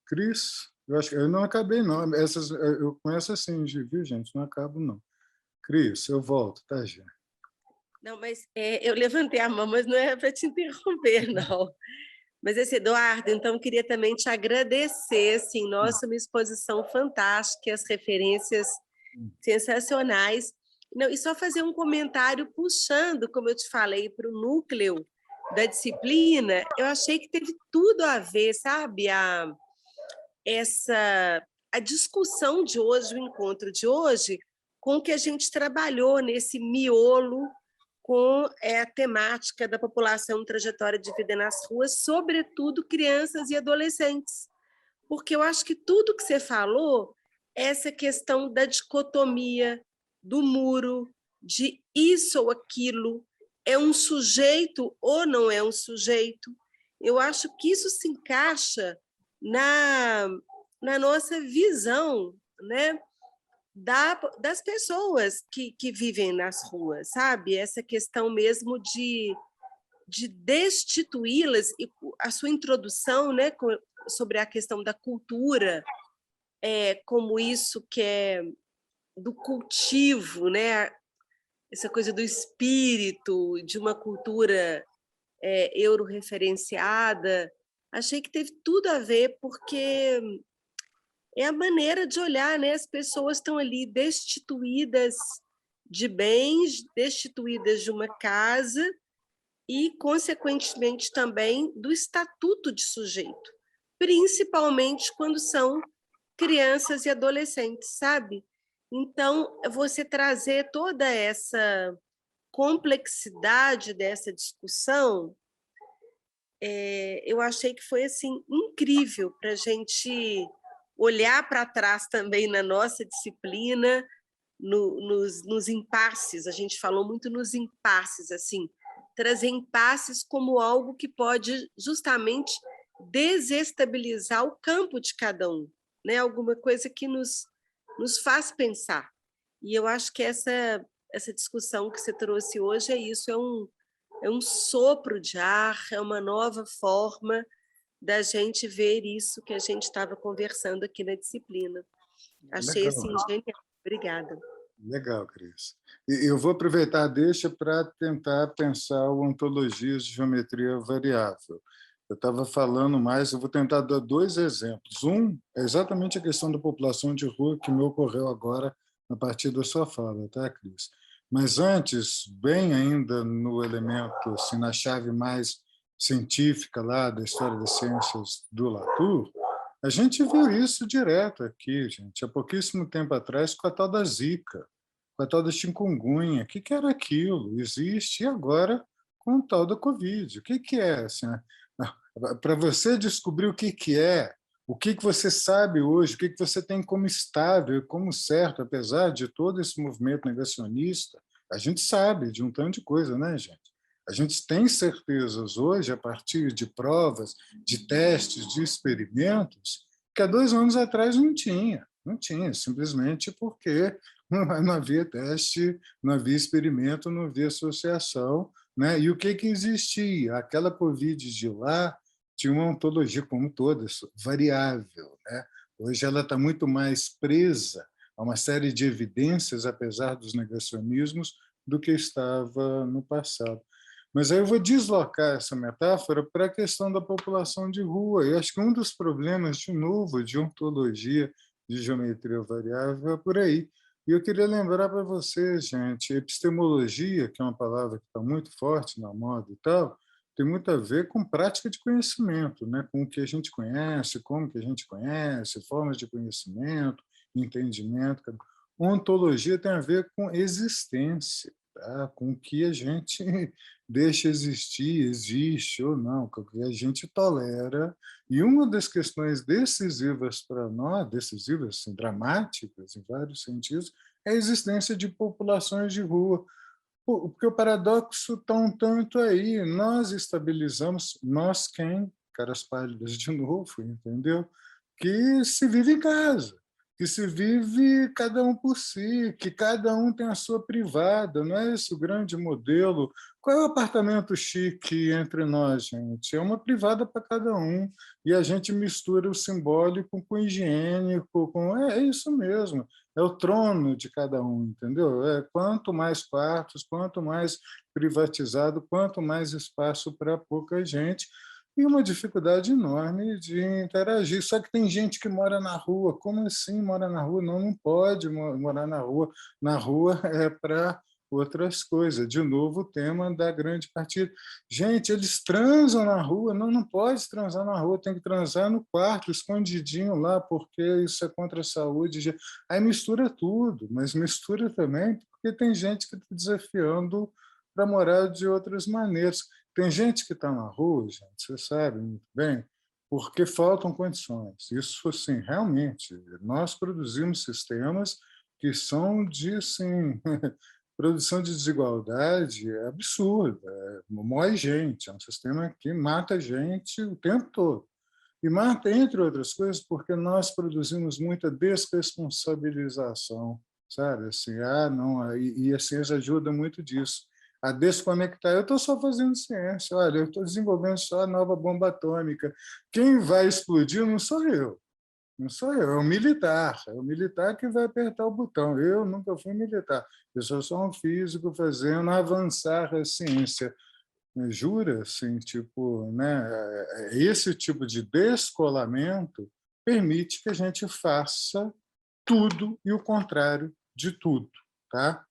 Cris, eu acho que eu não acabei, não. Eu conheço assim, viu, gente? Não acabo, não. Cris, eu volto, tá, Gê? Não, mas eu levantei a mão, mas não é para te interromper, não. Mas esse Eduardo, então queria também te agradecer, assim, nossa, uma exposição fantástica, as referências sensacionais. Não, e só fazer um comentário puxando, como eu te falei, para o núcleo da disciplina, eu achei que teve tudo a ver, sabe, a discussão de hoje, o encontro de hoje, com o que a gente trabalhou nesse miolo com a temática da população trajetória de vida nas ruas, sobretudo crianças e adolescentes. Porque eu acho que tudo que você falou, essa questão da dicotomia, do muro, de isso ou aquilo, é um sujeito ou não é um sujeito, eu acho que isso se encaixa na nossa visão, né? Das pessoas que vivem nas ruas, sabe? Essa questão mesmo de destituí-las, e a sua introdução, né, sobre a questão da cultura, como isso que é do cultivo, né? Essa coisa do espírito, de uma cultura euro-referenciada, achei que teve tudo a ver, porque é a maneira de olhar, né? As pessoas estão ali destituídas de bens, destituídas de uma casa e, consequentemente, também do estatuto de sujeito, principalmente quando são crianças e adolescentes, sabe? Então, você trazer toda essa complexidade dessa discussão, eu achei que foi assim incrível para a gente olhar para trás também na nossa disciplina, nos impasses. A gente falou muito nos impasses, assim, trazer impasses como algo que pode justamente desestabilizar o campo de cada um, né? Alguma coisa que nos faz pensar. E eu acho que essa discussão que você trouxe hoje é isso, é um sopro de ar, é uma nova forma da gente ver isso que a gente estava conversando aqui na disciplina. Achei Legal, assim genial. Obrigada. legal, Cris. E eu vou aproveitar a deixa para tentar pensar o ontologias de geometria variável. Eu estava falando mais, eu vou tentar dar dois exemplos. Um é exatamente a questão da população de rua que me ocorreu agora a partir da sua fala, tá, Cris? Mas antes, bem ainda no elemento, assim, na chave mais científica lá da história das ciências do Latour, a gente viu isso direto aqui, gente, há pouquíssimo tempo atrás, com a tal da Zika, com a tal da chikungunya. O que era aquilo? Existe, e agora com o tal da Covid. O que é? Assim, para você descobrir o que é, o que você sabe hoje, o que você tem como estável e como certo, apesar de todo esse movimento negacionista, a gente sabe de um tanto de coisa, né, gente? A gente tem certezas hoje, a partir de provas, de testes, de experimentos, que há 2 anos atrás não tinha, simplesmente porque não havia teste, não havia experimento, não havia associação, né? E o que existia? Aquela Covid de lá tinha uma ontologia, como todas, variável, né? Hoje ela está muito mais presa a uma série de evidências, apesar dos negacionismos, do que estava no passado. Mas aí eu vou deslocar essa metáfora para a questão da população de rua. Eu acho que um dos problemas, de novo, de ontologia, de geometria variável, é por aí. E eu queria lembrar para vocês, gente, epistemologia, que é uma palavra que está muito forte na moda e tal, tem muito a ver com prática de conhecimento, né? Com o que a gente conhece, como que a gente conhece, formas de conhecimento, entendimento. Ontologia tem a ver com existência, tá? Com o que a gente deixa existir, existe ou não, com o que a gente tolera. E uma das questões decisivas para nós, decisivas, assim, dramáticas em vários sentidos, é a existência de populações de rua. Porque o paradoxo está um tanto aí. Nós estabilizamos, nós quem? Caras pálidas de novo, entendeu? Que se vive em casa, que se vive cada um por si, que cada um tem a sua privada, não é esse o grande modelo? Qual é o apartamento chique entre nós, gente? É uma privada para cada um, e a gente mistura o simbólico com o higiênico, é isso mesmo, é o trono de cada um, entendeu? Quanto mais quartos, quanto mais privatizado, quanto mais espaço para pouca gente, e uma dificuldade enorme de interagir. Só que tem gente que mora na rua. Como assim mora na rua? Não, não pode morar na rua. Na rua é para outras coisas. De novo, o tema da grande partida. Gente, eles transam na rua. Não, não pode transar na rua, tem que transar no quarto, escondidinho lá, porque isso é contra a saúde. Aí mistura tudo, mas mistura também porque tem gente que está desafiando para morar de outras maneiras. Tem gente que está na rua, gente, você sabe muito bem, porque faltam condições. Isso, assim, realmente, nós produzimos sistemas que são de, assim, produção de desigualdade absurda, mói gente, é um sistema que mata gente o tempo todo. E mata, entre outras coisas, porque nós produzimos muita desresponsabilização, sabe? Assim, não, e a ciência ajuda muito disso, a desconectar. Eu estou só fazendo ciência, olha, eu estou desenvolvendo só a nova bomba atômica. Quem vai explodir não sou eu, não sou eu, é o militar que vai apertar o botão. Eu nunca fui militar, eu sou só um físico fazendo avançar a ciência. Jura, assim, tipo, né, esse tipo de descolamento permite que a gente faça tudo e o contrário de tudo, tá?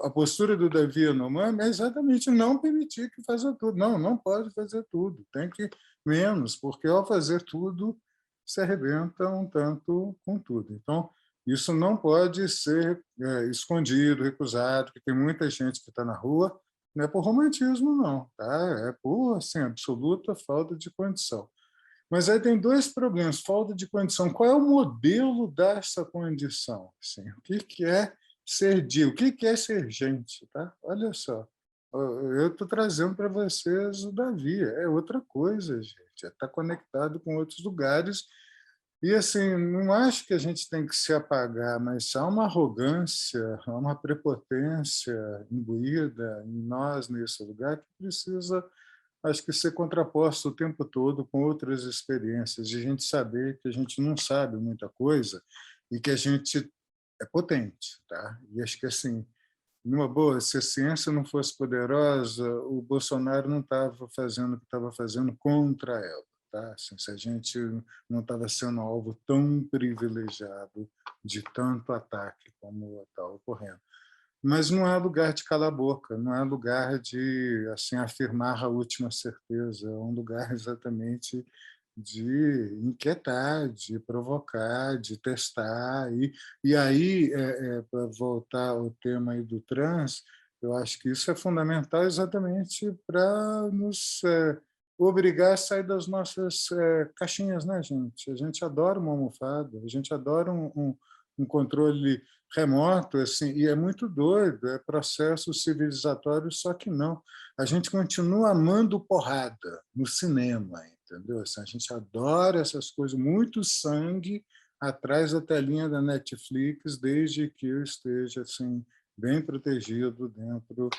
A postura do Davi Yanomami é exatamente não permitir que faça tudo. Não, não pode fazer tudo, tem que menos, porque ao fazer tudo se arrebenta um tanto com tudo. Então, isso não pode ser escondido, recusado, que tem muita gente que está na rua, não é por romantismo, não, tá? É por assim, absoluta falta de condição. Mas aí tem dois problemas: falta de condição. Qual é o modelo dessa condição? Assim, o que é ser o que é ser gente? Tá? Olha só, eu estou trazendo para vocês o Davi, é outra coisa, gente, está conectado com outros lugares. E assim, não acho que a gente tem que se apagar, mas há uma arrogância, há uma prepotência imbuída em nós nesse lugar que precisa, acho que, ser contraposto o tempo todo com outras experiências, de a gente saber que a gente não sabe muita coisa e que a gente é potente, tá? E acho que, assim, numa boa, se a ciência não fosse poderosa, o Bolsonaro não estava fazendo o que estava fazendo contra ela, tá? Assim, se a gente não estava sendo alvo tão privilegiado de tanto ataque como está ocorrendo. Mas não é lugar de calar a boca, não é lugar de, assim, afirmar a última certeza, é um lugar exatamente de inquietar, de provocar, de testar. E aí, para voltar ao tema aí do trans, eu acho que isso é fundamental exatamente para nos obrigar a sair das nossas caixinhas, né, gente? A gente adora uma almofada, a gente adora um controle remoto, assim, e é muito doido, é processo civilizatório, só que não. A gente continua amando porrada no cinema, entendeu? Assim, a gente adora essas coisas, muito sangue atrás da telinha da Netflix, desde que eu esteja assim, bem protegido dentro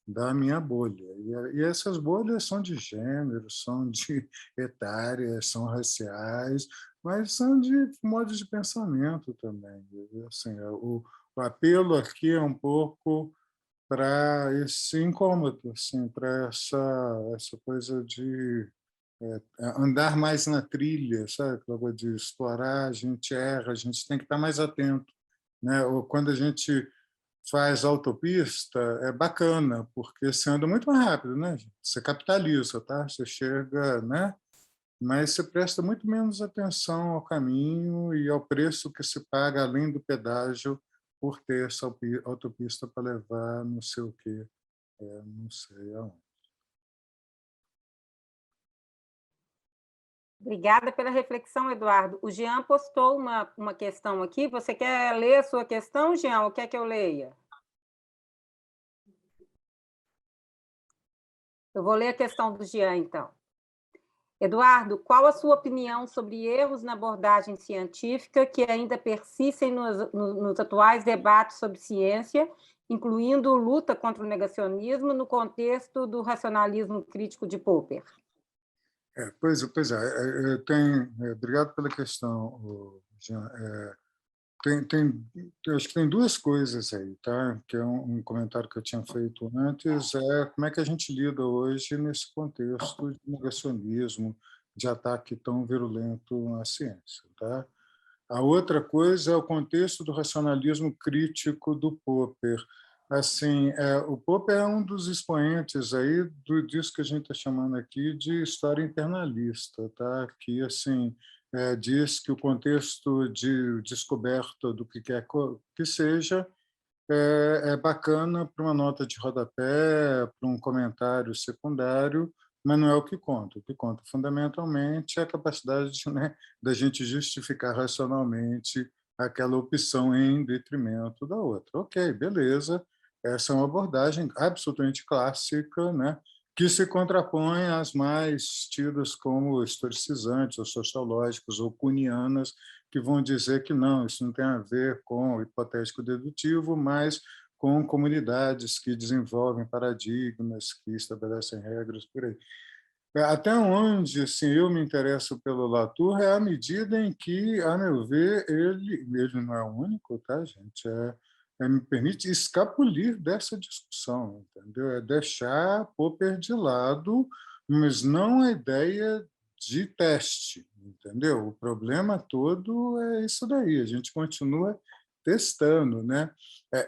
da minha bolha. E essas bolhas são de gênero, são de etárias, são raciais, mas são de modos de pensamento também. Assim, o apelo aqui é um pouco para esse incômodo, assim, para essa coisa de andar mais na trilha, sabe? Aquela coisa de explorar, a gente erra, a gente tem que estar mais atento né? Ou quando a gente faz autopista, é bacana, porque você anda muito mais rápido, né? Você capitaliza, tá? Você chega, né? Mas você presta muito menos atenção ao caminho e ao preço que se paga além do pedágio por ter essa autopista para levar não sei o quê, não sei aonde. Obrigada pela reflexão, Eduardo. O Jean postou uma questão aqui. Você quer ler a sua questão, Jean, ou quer que eu leia? Eu vou ler a questão do Jean, então. Eduardo, qual a sua opinião sobre erros na abordagem científica que ainda persistem nos atuais debates sobre ciência, incluindo luta contra o negacionismo no contexto do racionalismo crítico de Popper? Pois é, obrigado pela questão, Jean. Acho que tem duas coisas aí, tá? Que é um comentário que eu tinha feito antes, como é que a gente lida hoje nesse contexto de negacionismo, de ataque tão virulento à ciência, tá? A outra coisa é o contexto do racionalismo crítico do Popper. Assim, o Popper é um dos expoentes aí disso que a gente está chamando aqui de história internalista, tá? Que assim diz que o contexto de descoberta do que quer que seja é bacana para uma nota de rodapé, para um comentário secundário, mas não é o que conta. O que conta fundamentalmente é a capacidade né, da gente justificar racionalmente aquela opção em detrimento da outra. Ok, beleza, essa é uma abordagem absolutamente clássica, né, que se contrapõe às mais tidas como historicizantes, ou sociológicas, ou kuhnianas, que vão dizer que não, isso não tem a ver com o hipotético dedutivo, mas com comunidades que desenvolvem paradigmas, que estabelecem regras por aí. Até onde assim, eu me interesso pelo Latour é à medida em que, a meu ver, ele não é o único, tá, gente? Me permite escapulir dessa discussão, entendeu? É deixar Popper de lado, mas não a ideia de teste, entendeu? O problema todo é isso daí, a gente continua testando, né?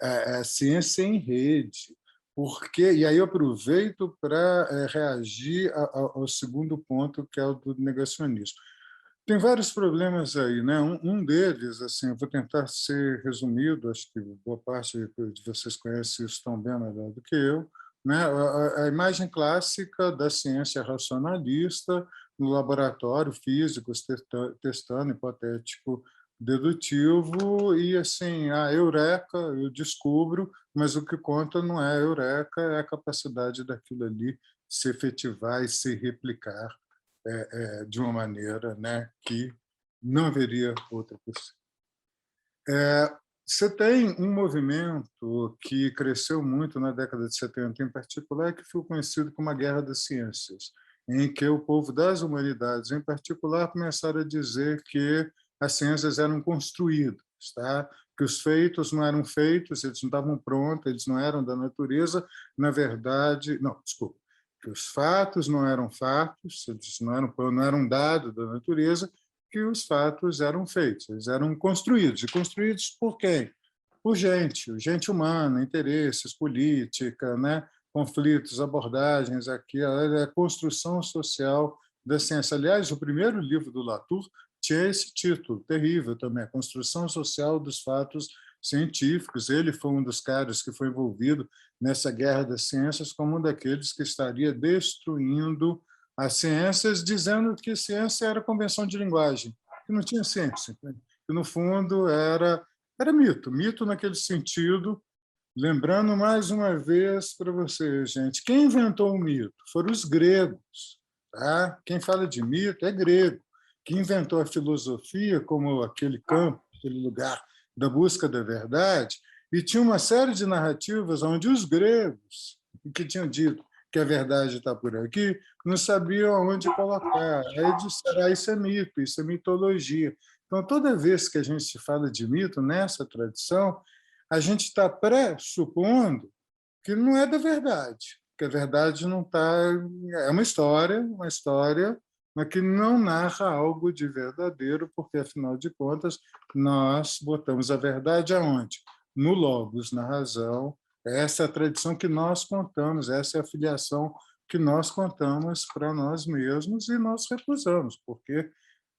A ciência em rede, porque e aí eu aproveito para reagir ao segundo ponto, que é o do negacionismo. Tem vários problemas aí, né? Um deles, assim, eu vou tentar ser resumido, acho que boa parte de vocês conhecem isso tão bem melhor do que eu, né? A imagem clássica da ciência racionalista no laboratório, físicos testando hipotético dedutivo e assim, a eureka, eu descubro, mas o que conta não é a eureka, é a capacidade daquilo ali se efetivar e se replicar de uma maneira, né, que não haveria outra possível. Você tem um movimento que cresceu muito na década de 70, em particular, que foi conhecido como a Guerra das Ciências, em que o povo das humanidades, em particular, começaram a dizer que as ciências eram construídas, tá? Que os feitos não eram feitos, eles não estavam prontos, eles não eram da natureza, na verdade... Não, desculpa. Que os fatos não eram fatos, eles não eram dados da natureza, que os fatos eram feitos, eles eram construídos. E construídos por quem? Por gente humana, interesses, política, né? Conflitos, abordagens, aqui, a construção social da ciência. Aliás, o primeiro livro do Latour tinha esse título, terrível também, a construção social dos fatos científicos. Ele foi um dos caras que foi envolvido nessa guerra das ciências como um daqueles que estaria destruindo as ciências, dizendo que ciência era convenção de linguagem, que não tinha ciência, que no fundo era mito naquele sentido. Lembrando mais uma vez para vocês, gente, quem inventou o mito foram os gregos, tá? Quem fala de mito é grego. Quem inventou a filosofia como aquele campo, aquele lugar da busca da verdade, e tinha uma série de narrativas onde os gregos, que tinham dito que a verdade está por aqui, não sabiam aonde colocar. Aí disseram, isso é mito, isso é mitologia. Então, toda vez que a gente fala de mito nessa tradição, a gente está pressupondo que não é da verdade, que a verdade não está... É uma história mas que não narra algo de verdadeiro, porque, afinal de contas, nós botamos a verdade aonde? No logos, na razão. Essa é a tradição que nós contamos, essa é a filiação que nós contamos para nós mesmos e nós recusamos, porque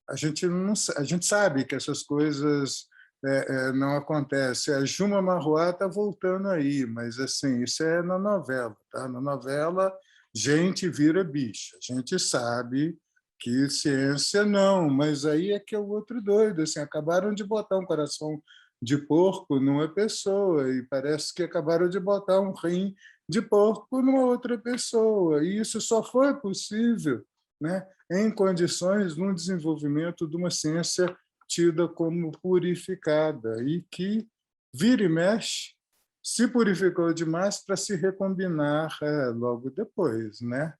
a gente sabe que essas coisas não acontecem. A Juma Marruá está voltando aí, mas assim, isso é na novela. Tá? Na novela, gente vira bicha. A gente sabe que ciência não, mas aí é que é o outro doido. Assim, acabaram de botar um coração de porco numa pessoa e parece que acabaram de botar um rim de porco numa outra pessoa. E isso só foi possível, né, em condições no desenvolvimento de uma ciência tida como purificada e que vira e mexe se purificou demais para se recombinar logo depois, né?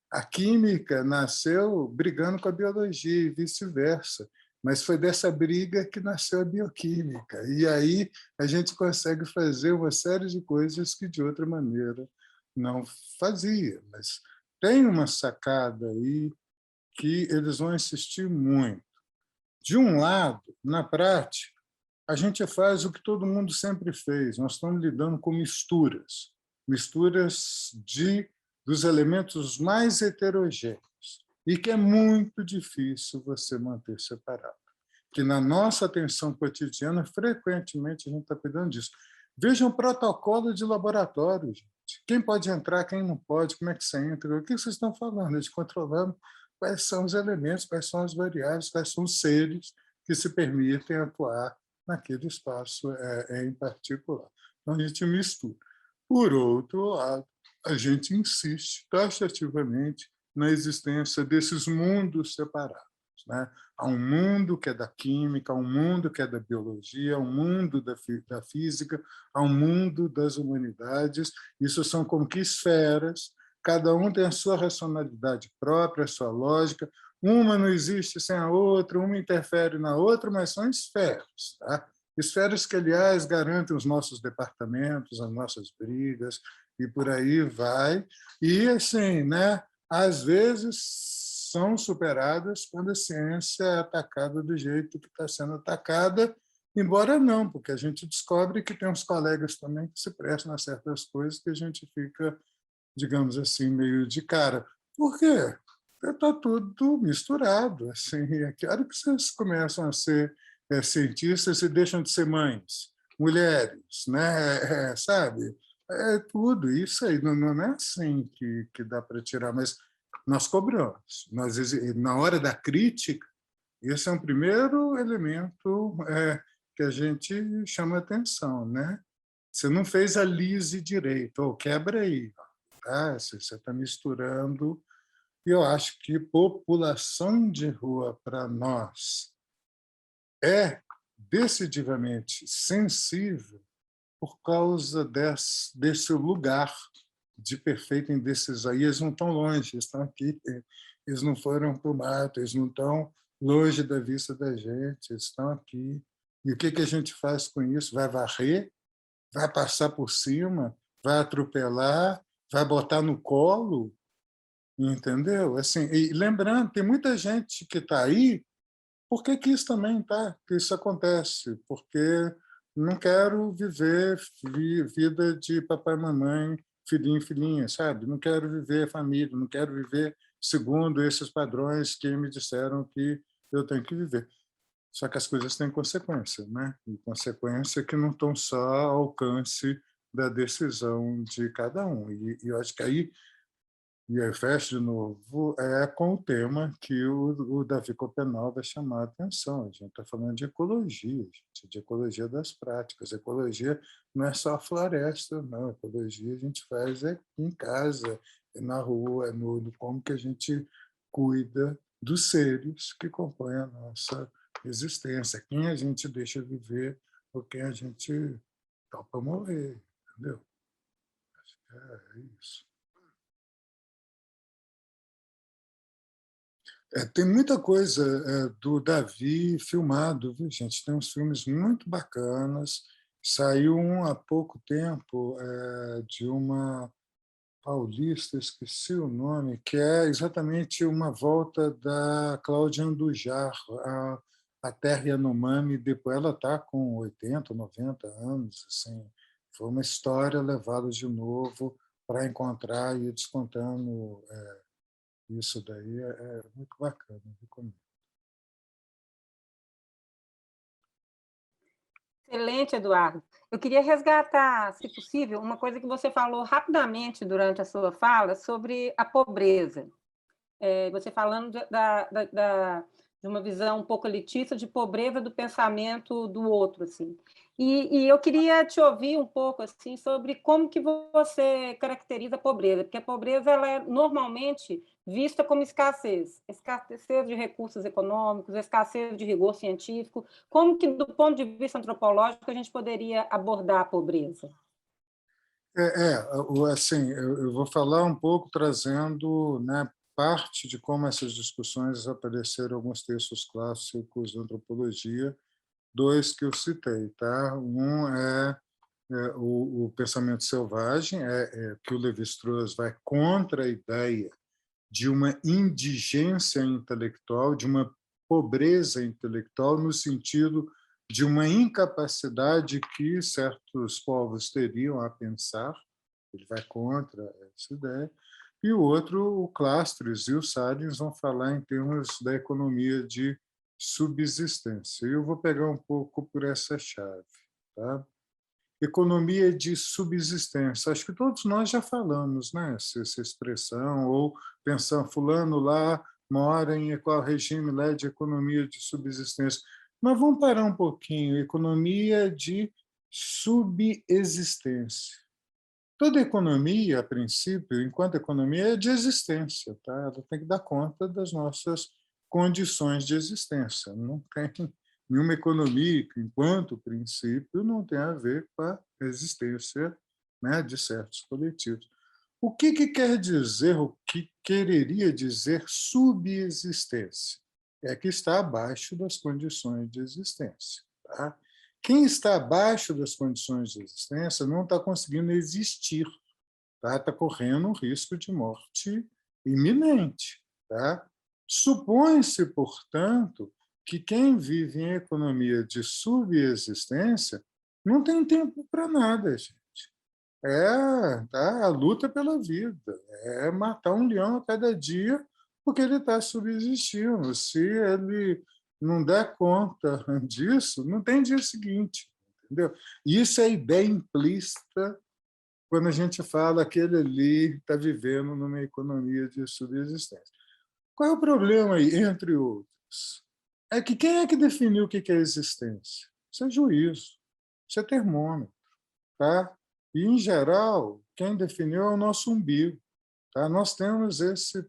A química nasceu brigando com a biologia e vice-versa, mas foi dessa briga que nasceu a bioquímica. E aí a gente consegue fazer uma série de coisas que de outra maneira não fazia. Mas tem uma sacada aí que eles vão insistir muito. De um lado, na prática, a gente faz o que todo mundo sempre fez. Nós estamos lidando com misturas, misturas dos elementos mais heterogêneos, e que é muito difícil você manter separado. Que na nossa atenção cotidiana, frequentemente, a gente está cuidando disso. Vejam o protocolo de laboratório, gente. Quem pode entrar, quem não pode, como é que você entra, o que vocês estão falando? De controlando quais são os elementos, quais são as variáveis, quais são os seres que se permitem atuar naquele espaço em particular. Então, a gente mistura. Por outro lado, a gente insiste taxativamente na existência desses mundos separados. Né? Há um mundo que é da química, há um mundo que é da biologia, há um mundo da física, há um mundo das humanidades. Isso são como que esferas, cada um tem a sua racionalidade própria, a sua lógica. Uma não existe sem a outra, uma interfere na outra, mas são esferas. Tá? Esferas que, aliás, garantem os nossos departamentos, as nossas brigas, e por aí vai. E, assim, né, às vezes são superadas quando a ciência é atacada do jeito que está sendo atacada, embora não, porque a gente descobre que tem uns colegas também que se prestam a certas coisas que a gente fica, digamos assim, meio de cara. Por quê? Está tudo misturado. Assim, a que hora que vocês começam a ser cientistas e deixam de ser mães, mulheres, né? Sabe? É tudo isso aí. Não é assim que dá para tirar, mas nós cobramos. Na hora da crítica, esse é um primeiro elemento que a gente chama atenção, né? Você não fez a lise direito, ou quebra aí, tá? Você está misturando. E eu acho que população de rua, para nós, é decididamente sensível por causa desse lugar de perfeita indecisão. E eles não estão longe, eles estão aqui, eles não foram para o mato, eles não estão longe da vista da gente, eles estão aqui. E o que a gente faz com isso? Vai varrer? Vai passar por cima? Vai atropelar? Vai botar no colo? Entendeu? Assim, e lembrando, tem muita gente que está aí, por que isso também está? Que isso acontece? Porque não quero viver vida de papai e mamãe, filhinho e filhinha, sabe? Não quero viver família, não quero viver segundo esses padrões que me disseram que eu tenho que viver. Só que as coisas têm consequência, né? E consequência que não estão só ao alcance da decisão de cada um. E eu acho que aí, e aí fecho de novo, com o tema que o Davi Copenau vai chamar a atenção. A gente está falando de ecologia, gente, de ecologia das práticas. Ecologia não é só floresta, não. Ecologia a gente faz em casa, na rua, no como que a gente cuida dos seres que compõem a nossa existência, quem a gente deixa viver ou quem a gente topa morrer, entendeu? Acho que é isso. Tem muita coisa do Davi filmado, viu, gente? Tem uns filmes muito bacanas. Saiu um há pouco tempo de uma paulista, esqueci o nome, que é exatamente uma volta da Cláudia Andujar, a Terra Yanomami. Depois ela está com 80, 90 anos. Assim, foi uma história levada de novo para encontrar e ir descontando. Isso daí é muito bacana, recomendo. Excelente, Eduardo. Eu queria resgatar, se possível, uma coisa que você falou rapidamente durante a sua fala sobre a pobreza. Você falando de uma visão um pouco elitista de pobreza do pensamento do outro, assim. E eu queria te ouvir um pouco assim sobre como que você caracteriza a pobreza, porque a pobreza ela é normalmente vista como escassez de recursos econômicos, escassez de rigor científico. Como que, do ponto de vista antropológico, a gente poderia abordar a pobreza? Assim, eu vou falar um pouco trazendo, né, parte de como essas discussões apareceram em alguns textos clássicos de antropologia, dois que eu citei. Tá? Um o pensamento selvagem, que o Lévi-Strauss vai contra a ideia de uma indigência intelectual, de uma pobreza intelectual, no sentido de uma incapacidade que certos povos teriam a pensar. Ele vai contra essa ideia. E o outro, o Clastres e o Salins vão falar em termos da economia de subsistência. Eu vou pegar um pouco por essa chave. Tá? Economia de subsistência. Acho que todos nós já falamos, né? Essa expressão, ou pensando, fulano lá mora em qual regime lá de economia de subsistência. Mas vamos parar um pouquinho. Economia de subexistência. Toda economia, a princípio, enquanto economia, é de existência. Tá? Ela tem que dar conta das nossas condições de existência. Não tem nenhuma economia que, enquanto princípio, não tem a ver com a existência, né, de certos coletivos. O que quer dizer, o que quereria dizer subexistência? É que está abaixo das condições de existência. Tá? Quem está abaixo das condições de existência não está conseguindo existir, tá? Está correndo um risco de morte iminente. Tá? Supõe-se, portanto, que quem vive em economia de subexistência não tem tempo para nada, gente. Tá, a luta pela vida, é matar um leão a cada dia porque ele está subsistindo. Se ele não der conta disso, não tem dia seguinte. Entendeu? Isso é ideia implícita quando a gente fala que ele ali está vivendo numa economia de subsistência. Qual é o problema aí, entre outros? É que quem é que definiu o que é existência? Isso é juízo, isso é termômetro. Tá? E, em geral, quem definiu é o nosso umbigo. Tá? Nós temos essa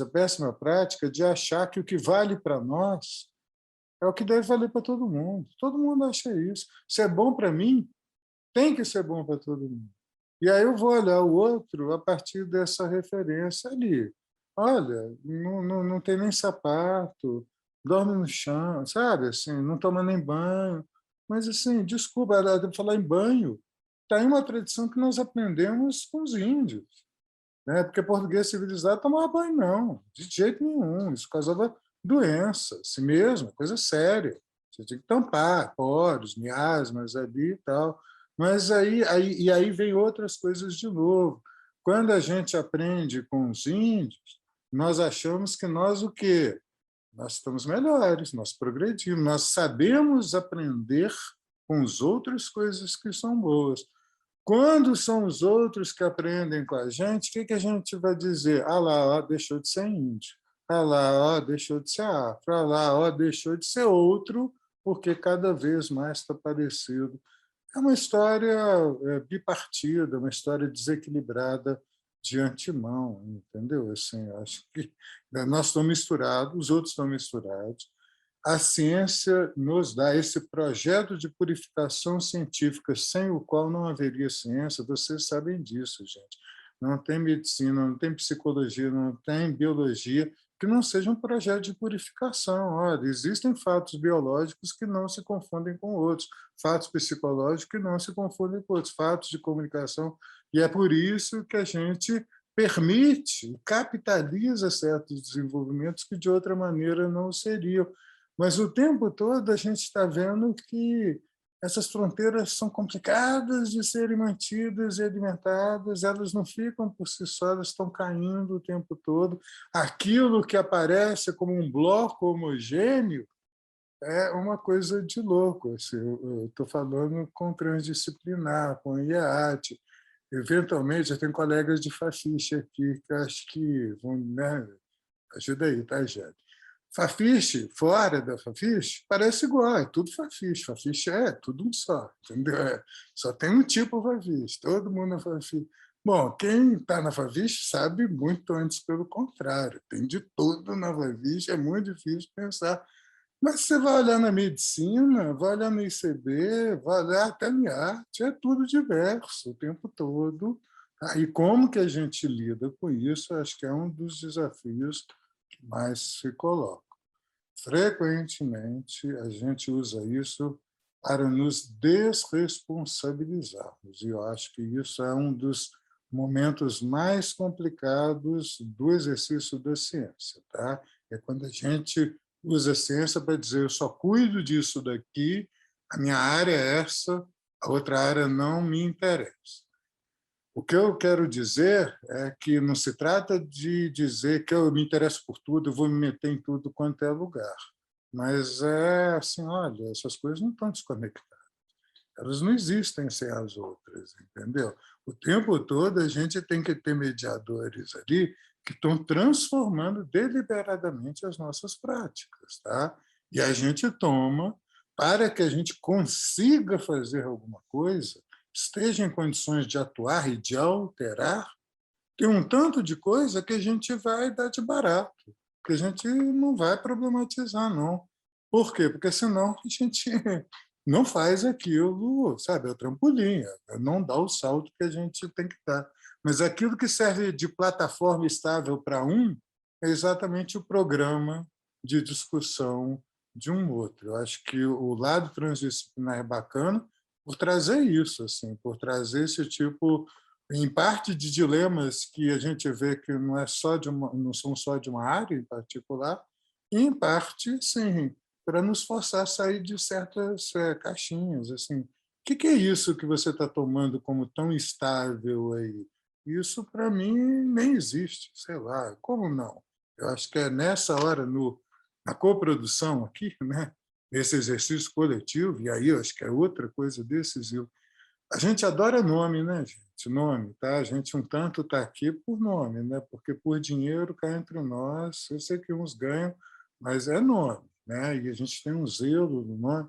péssima prática de achar que o que vale para nós é o que deve valer para todo mundo. Todo mundo acha isso. Se é bom para mim, tem que ser bom para todo mundo. E aí eu vou olhar o outro a partir dessa referência ali. Olha, não tem nem sapato, dorme no chão, sabe? Assim, não toma nem banho. Mas, assim, desculpa, falar em banho, está em uma tradição que nós aprendemos com os índios. Né? Porque português civilizado tomava banho, não, de jeito nenhum. Isso causava doença, assim mesmo, coisa séria. Você tinha que tampar poros, miasmas ali e tal. Mas aí vem outras coisas de novo. Quando a gente aprende com os índios, nós achamos que nós o quê? Nós estamos melhores, nós progredimos, nós sabemos aprender com os outros coisas que são boas. Quando são os outros que aprendem com a gente, o que a gente vai dizer? Ah lá, ó, deixou de ser índio. Ah lá, ó, deixou de ser afro. Ah lá, ó, deixou de ser outro, porque cada vez mais está parecido. É uma história bipartida, uma história desequilibrada de antemão, entendeu? Assim, acho que nós estamos misturados, os outros estão misturados. A ciência nos dá esse projeto de purificação científica, sem o qual não haveria ciência. Vocês sabem disso, gente. Não tem medicina, não tem psicologia, não tem biologia que não seja um projeto de purificação. Olha, existem fatos biológicos que não se confundem com outros, fatos psicológicos que não se confundem com outros, fatos de comunicação, e é por isso que a gente permite, capitaliza certos desenvolvimentos que de outra maneira não seriam. Mas o tempo todo a gente está vendo que essas fronteiras são complicadas de serem mantidas e alimentadas, elas não ficam por si só, elas estão caindo o tempo todo. Aquilo que aparece como um bloco homogêneo é uma coisa de louco. Assim, eu estou falando com transdisciplinar, com IAT. Eventualmente, eu tenho colegas de Fafiche aqui que acho que vão... Né? Ajuda aí, tá, Jane? Fafiche, fora da Fafiche, parece igual, é tudo Fafiche. Fafiche é tudo um só, entendeu? Só tem um tipo Fafiche, todo mundo é Fafiche. Bom, quem está na Fafiche sabe muito antes pelo contrário, tem de tudo na Fafiche, é muito difícil pensar. Mas você vai olhar na medicina, vai olhar no ICB, vai olhar até em arte, é tudo diverso o tempo todo. E como que a gente lida com isso, acho que é um dos desafios que mais se colocam. Frequentemente, a gente usa isso para nos desresponsabilizarmos, e eu acho que isso é um dos momentos mais complicados do exercício da ciência. Tá? É quando a gente usa a ciência para dizer eu só cuido disso daqui, a minha área é essa, a outra área não me interessa. O que eu quero dizer é que não se trata de dizer que eu me interesso por tudo, eu vou me meter em tudo quanto é lugar. Mas é assim, olha, essas coisas não estão desconectadas. Elas não existem sem as outras, entendeu? O tempo todo a gente tem que ter mediadores ali que estão transformando deliberadamente as nossas práticas. Tá? E a gente toma, para que a gente consiga fazer alguma coisa, esteja em condições de atuar e de alterar, tem um tanto de coisa que a gente vai dar de barato, que a gente não vai problematizar, não. Por quê? Porque senão a gente não faz aquilo, sabe, é o trampolim, não dá o salto que a gente tem que dar. Mas aquilo que serve de plataforma estável para um é exatamente o programa de discussão de um outro. Eu acho que o lado transdisciplinar é bacana por trazer isso, assim, por trazer esse tipo, em parte, de dilemas que a gente vê que não são só de uma área em particular, e, em parte, sim, para nos forçar a sair de certas caixinhas. Assim, o que é isso que você está tomando como tão estável aí? Isso, para mim, nem existe, sei lá, como não? Eu acho que é nessa hora, na coprodução aqui, né? Nesse exercício coletivo, e aí eu acho que é outra coisa decisiva. A gente adora nome, né, gente? Nome, tá? A gente um tanto está aqui por nome, né? Porque por dinheiro cá entre nós, eu sei que uns ganham, mas é nome, né? E a gente tem um zelo no nome.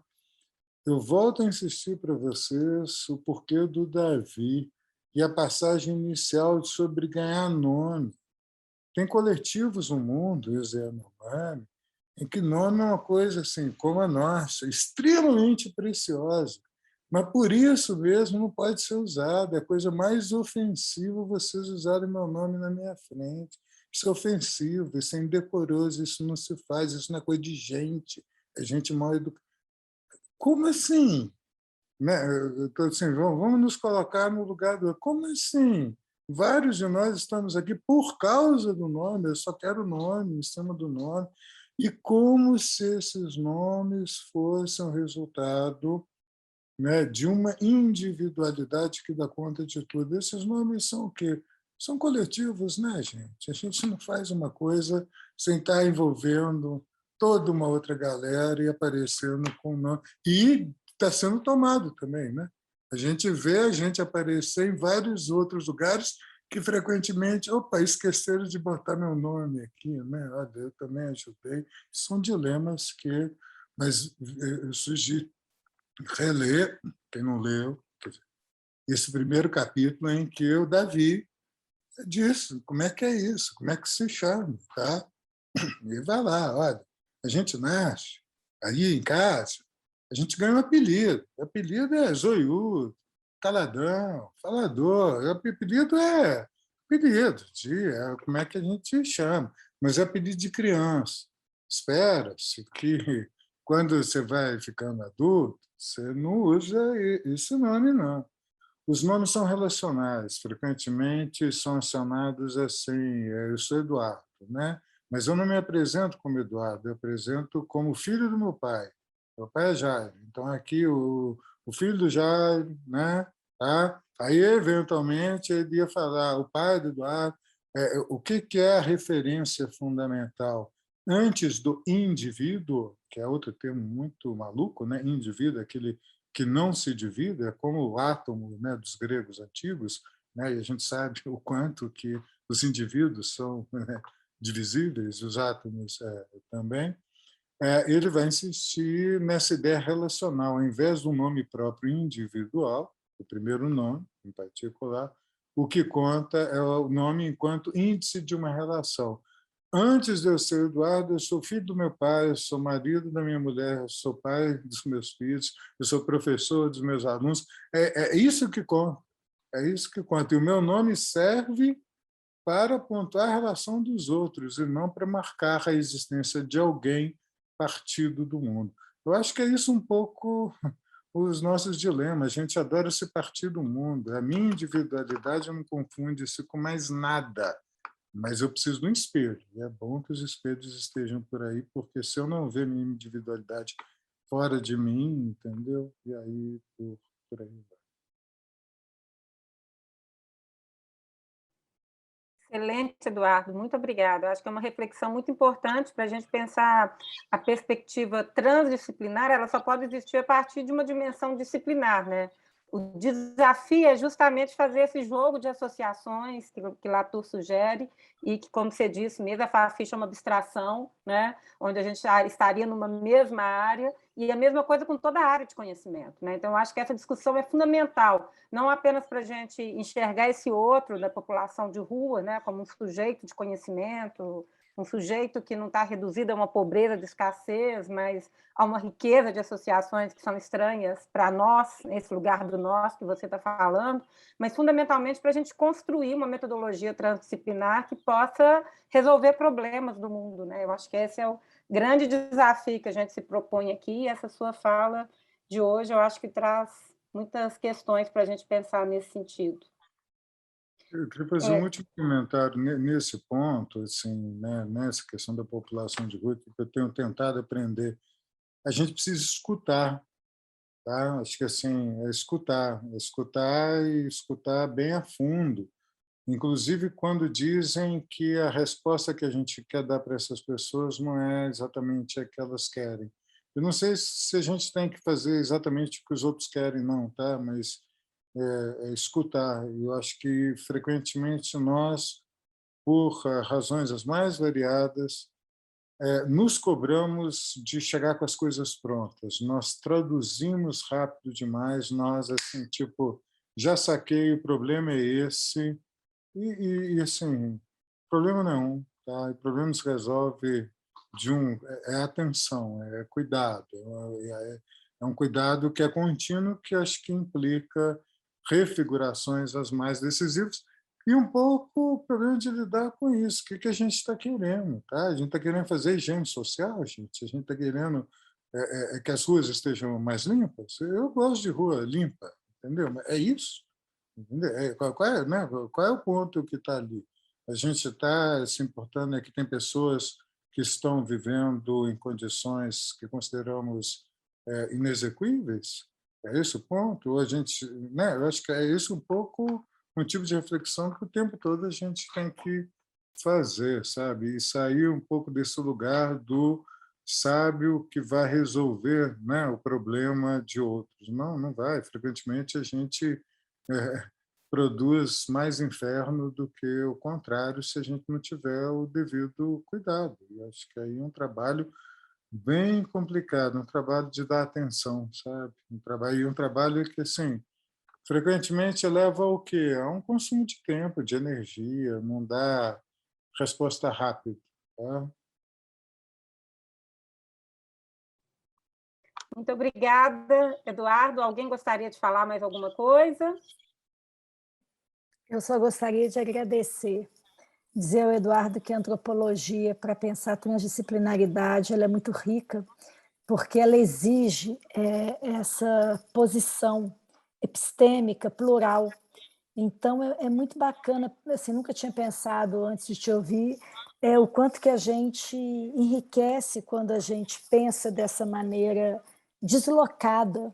Eu volto a insistir para vocês o porquê do Davi e a passagem inicial sobre ganhar nome. Tem coletivos no mundo, Zé Normani, em que nome é uma coisa assim, como a nossa, extremamente preciosa, mas por isso mesmo não pode ser usado. É a coisa mais ofensiva vocês usarem meu nome na minha frente. Isso é ofensivo, isso é indecoroso, isso não se faz, isso não é coisa de gente, é gente mal educada. Como assim? Né? Então, assim, vamos nos colocar no lugar do... Como assim? Vários de nós estamos aqui por causa do nome, eu só quero o nome, em cima do nome, e como se esses nomes fossem o resultado, né, de uma individualidade que dá conta de tudo. Esses nomes são o quê? São coletivos, né, gente? A gente não faz uma coisa sem estar envolvendo toda uma outra galera e aparecendo com o nome. E está sendo tomado também, né? A gente vê a gente aparecer em vários outros lugares que frequentemente, opa, esqueceram de botar meu nome aqui, né? Olha, eu também ajudei. São dilemas que, mas eu sugiro reler, quem não leu, esse primeiro capítulo em que o Davi disse como é que é isso, como é que se chama, tá? E vai lá, olha, a gente nasce aí em casa, a gente ganha um apelido. O apelido é zoiudo, caladão, falador. O apelido é apelido, como é que a gente chama. mas é pedido de criança. Espera-se que, quando você vai ficando adulto, você não usa esse nome, não. Os nomes são relacionais, frequentemente são acionados assim, eu sou Eduardo, né? Mas eu não me apresento como Eduardo, eu apresento como filho do meu pai. Meu pai é Jairo, então aqui o filho do Jairo, né? Tá? Aí, eventualmente, ele ia falar, o pai do Eduardo, o que é a referência fundamental? Antes do indivíduo, que é outro termo muito maluco, né? Indivíduo, aquele que não se divide, é como o átomo, né, dos gregos antigos, né, e a gente sabe o quanto que os indivíduos são, né, divisíveis, os átomos também. Ele vai insistir nessa ideia relacional, ao invés do nome próprio individual, o primeiro nome, em particular, o que conta é o nome enquanto índice de uma relação. Antes de eu ser Eduardo, eu sou filho do meu pai, eu sou marido da minha mulher, eu sou pai dos meus filhos, eu sou professor dos meus alunos. É isso que conta, é isso que conta. E o meu nome serve para apontar a relação dos outros e não para marcar a existência de alguém partido do mundo. Eu acho que é isso um pouco os nossos dilemas. A gente adora se partir do mundo. A minha individualidade não confunde-se com mais nada. Mas eu preciso de um espelho. E é bom que os espelhos estejam por aí, porque se eu não ver minha individualidade fora de mim, entendeu? E aí, por aí vai. Excelente, Eduardo, muito obrigada. Acho que é uma reflexão muito importante para a gente pensar a perspectiva transdisciplinar, ela só pode existir a partir de uma dimensão disciplinar, né? O desafio é justamente fazer esse jogo de associações que Latour sugere e que, como você disse, mesmo a FAFISH é uma abstração, né? Onde a gente estaria numa mesma área, e a mesma coisa com toda a área de conhecimento, né? Então, eu acho que essa discussão é fundamental, não apenas para a gente enxergar esse outro da população de rua, né? Como um sujeito de conhecimento, um sujeito que não está reduzido a uma pobreza de escassez, mas a uma riqueza de associações que são estranhas para nós, nesse lugar do nós que você está falando, mas fundamentalmente para a gente construir uma metodologia transdisciplinar que possa resolver problemas do mundo, né? Eu acho que esse é o grande desafio que a gente se propõe aqui, e essa sua fala de hoje eu acho que traz muitas questões para a gente pensar nesse sentido. Eu queria fazer um último comentário nesse ponto, assim, né, nessa questão da população de rua, que eu tenho tentado aprender. A gente precisa escutar, tá? Acho que assim, é escutar e escutar bem a fundo. Inclusive quando dizem que a resposta que a gente quer dar para essas pessoas não é exatamente a que elas querem. Eu não sei se a gente tem que fazer exatamente o que os outros querem, não, tá? Mas é escutar. Eu acho que frequentemente nós, por razões as mais variadas, nos cobramos de chegar com as coisas prontas. Nós traduzimos rápido demais. Nós assim, tipo, já saquei, o problema é esse. E assim, problema nenhum, tá? O problema se resolve atenção, é cuidado, é um cuidado que é contínuo, que acho que implica refigurações as mais decisivas e um pouco o problema de lidar com isso. O que a gente está querendo, tá? A gente está querendo fazer higiene social, gente. A gente está querendo que as ruas estejam mais limpas. Eu gosto de rua limpa, entendeu? É isso. Qual é o ponto que está ali? A gente está se importando é que tem pessoas que estão vivendo em condições que consideramos inexequíveis? É esse o ponto? Ou a gente, né? Eu acho que é isso um pouco um tipo de reflexão que o tempo todo a gente tem que fazer, sabe? E sair um pouco desse lugar do sábio que vai resolver, né, o problema de outros. Não, não vai. Frequentemente a gente produz mais inferno do que o contrário se a gente não tiver o devido cuidado. E acho que aí é um trabalho bem complicado, um trabalho de dar atenção, sabe? Um trabalho que, assim, frequentemente leva ao quê? A um consumo de tempo, de energia, não dá resposta rápida. Tá? Muito obrigada, Eduardo. Alguém gostaria de falar mais alguma coisa? Eu só gostaria de agradecer dizer ao Eduardo que a antropologia, para pensar a transdisciplinaridade, ela é muito rica, porque ela exige essa posição epistêmica, plural. Então, é muito bacana, assim, nunca tinha pensado, antes de te ouvir, o quanto que a gente enriquece quando a gente pensa dessa maneira deslocada,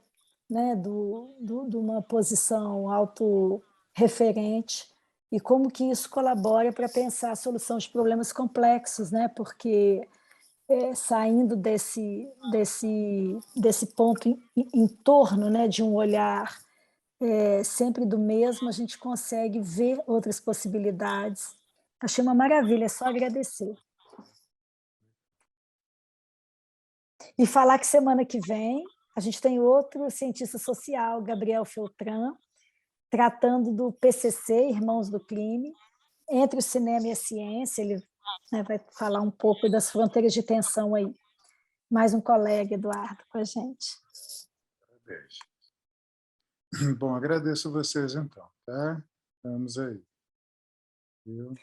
né, de uma posição autorreferente, e como que isso colabora para pensar a solução de problemas complexos, né, porque saindo desse ponto em torno, né, de um olhar sempre do mesmo, a gente consegue ver outras possibilidades. Achei uma maravilha, é só agradecer. E falar que semana que vem a gente tem outro cientista social, Gabriel Feltran, tratando do PCC, Irmãos do Crime, entre o cinema e a ciência. Ele, né, vai falar um pouco das fronteiras de tensão aí. Mais um colega, Eduardo, com a gente. Beijo. Bom, agradeço a vocês então, tá? Vamos aí. Viu?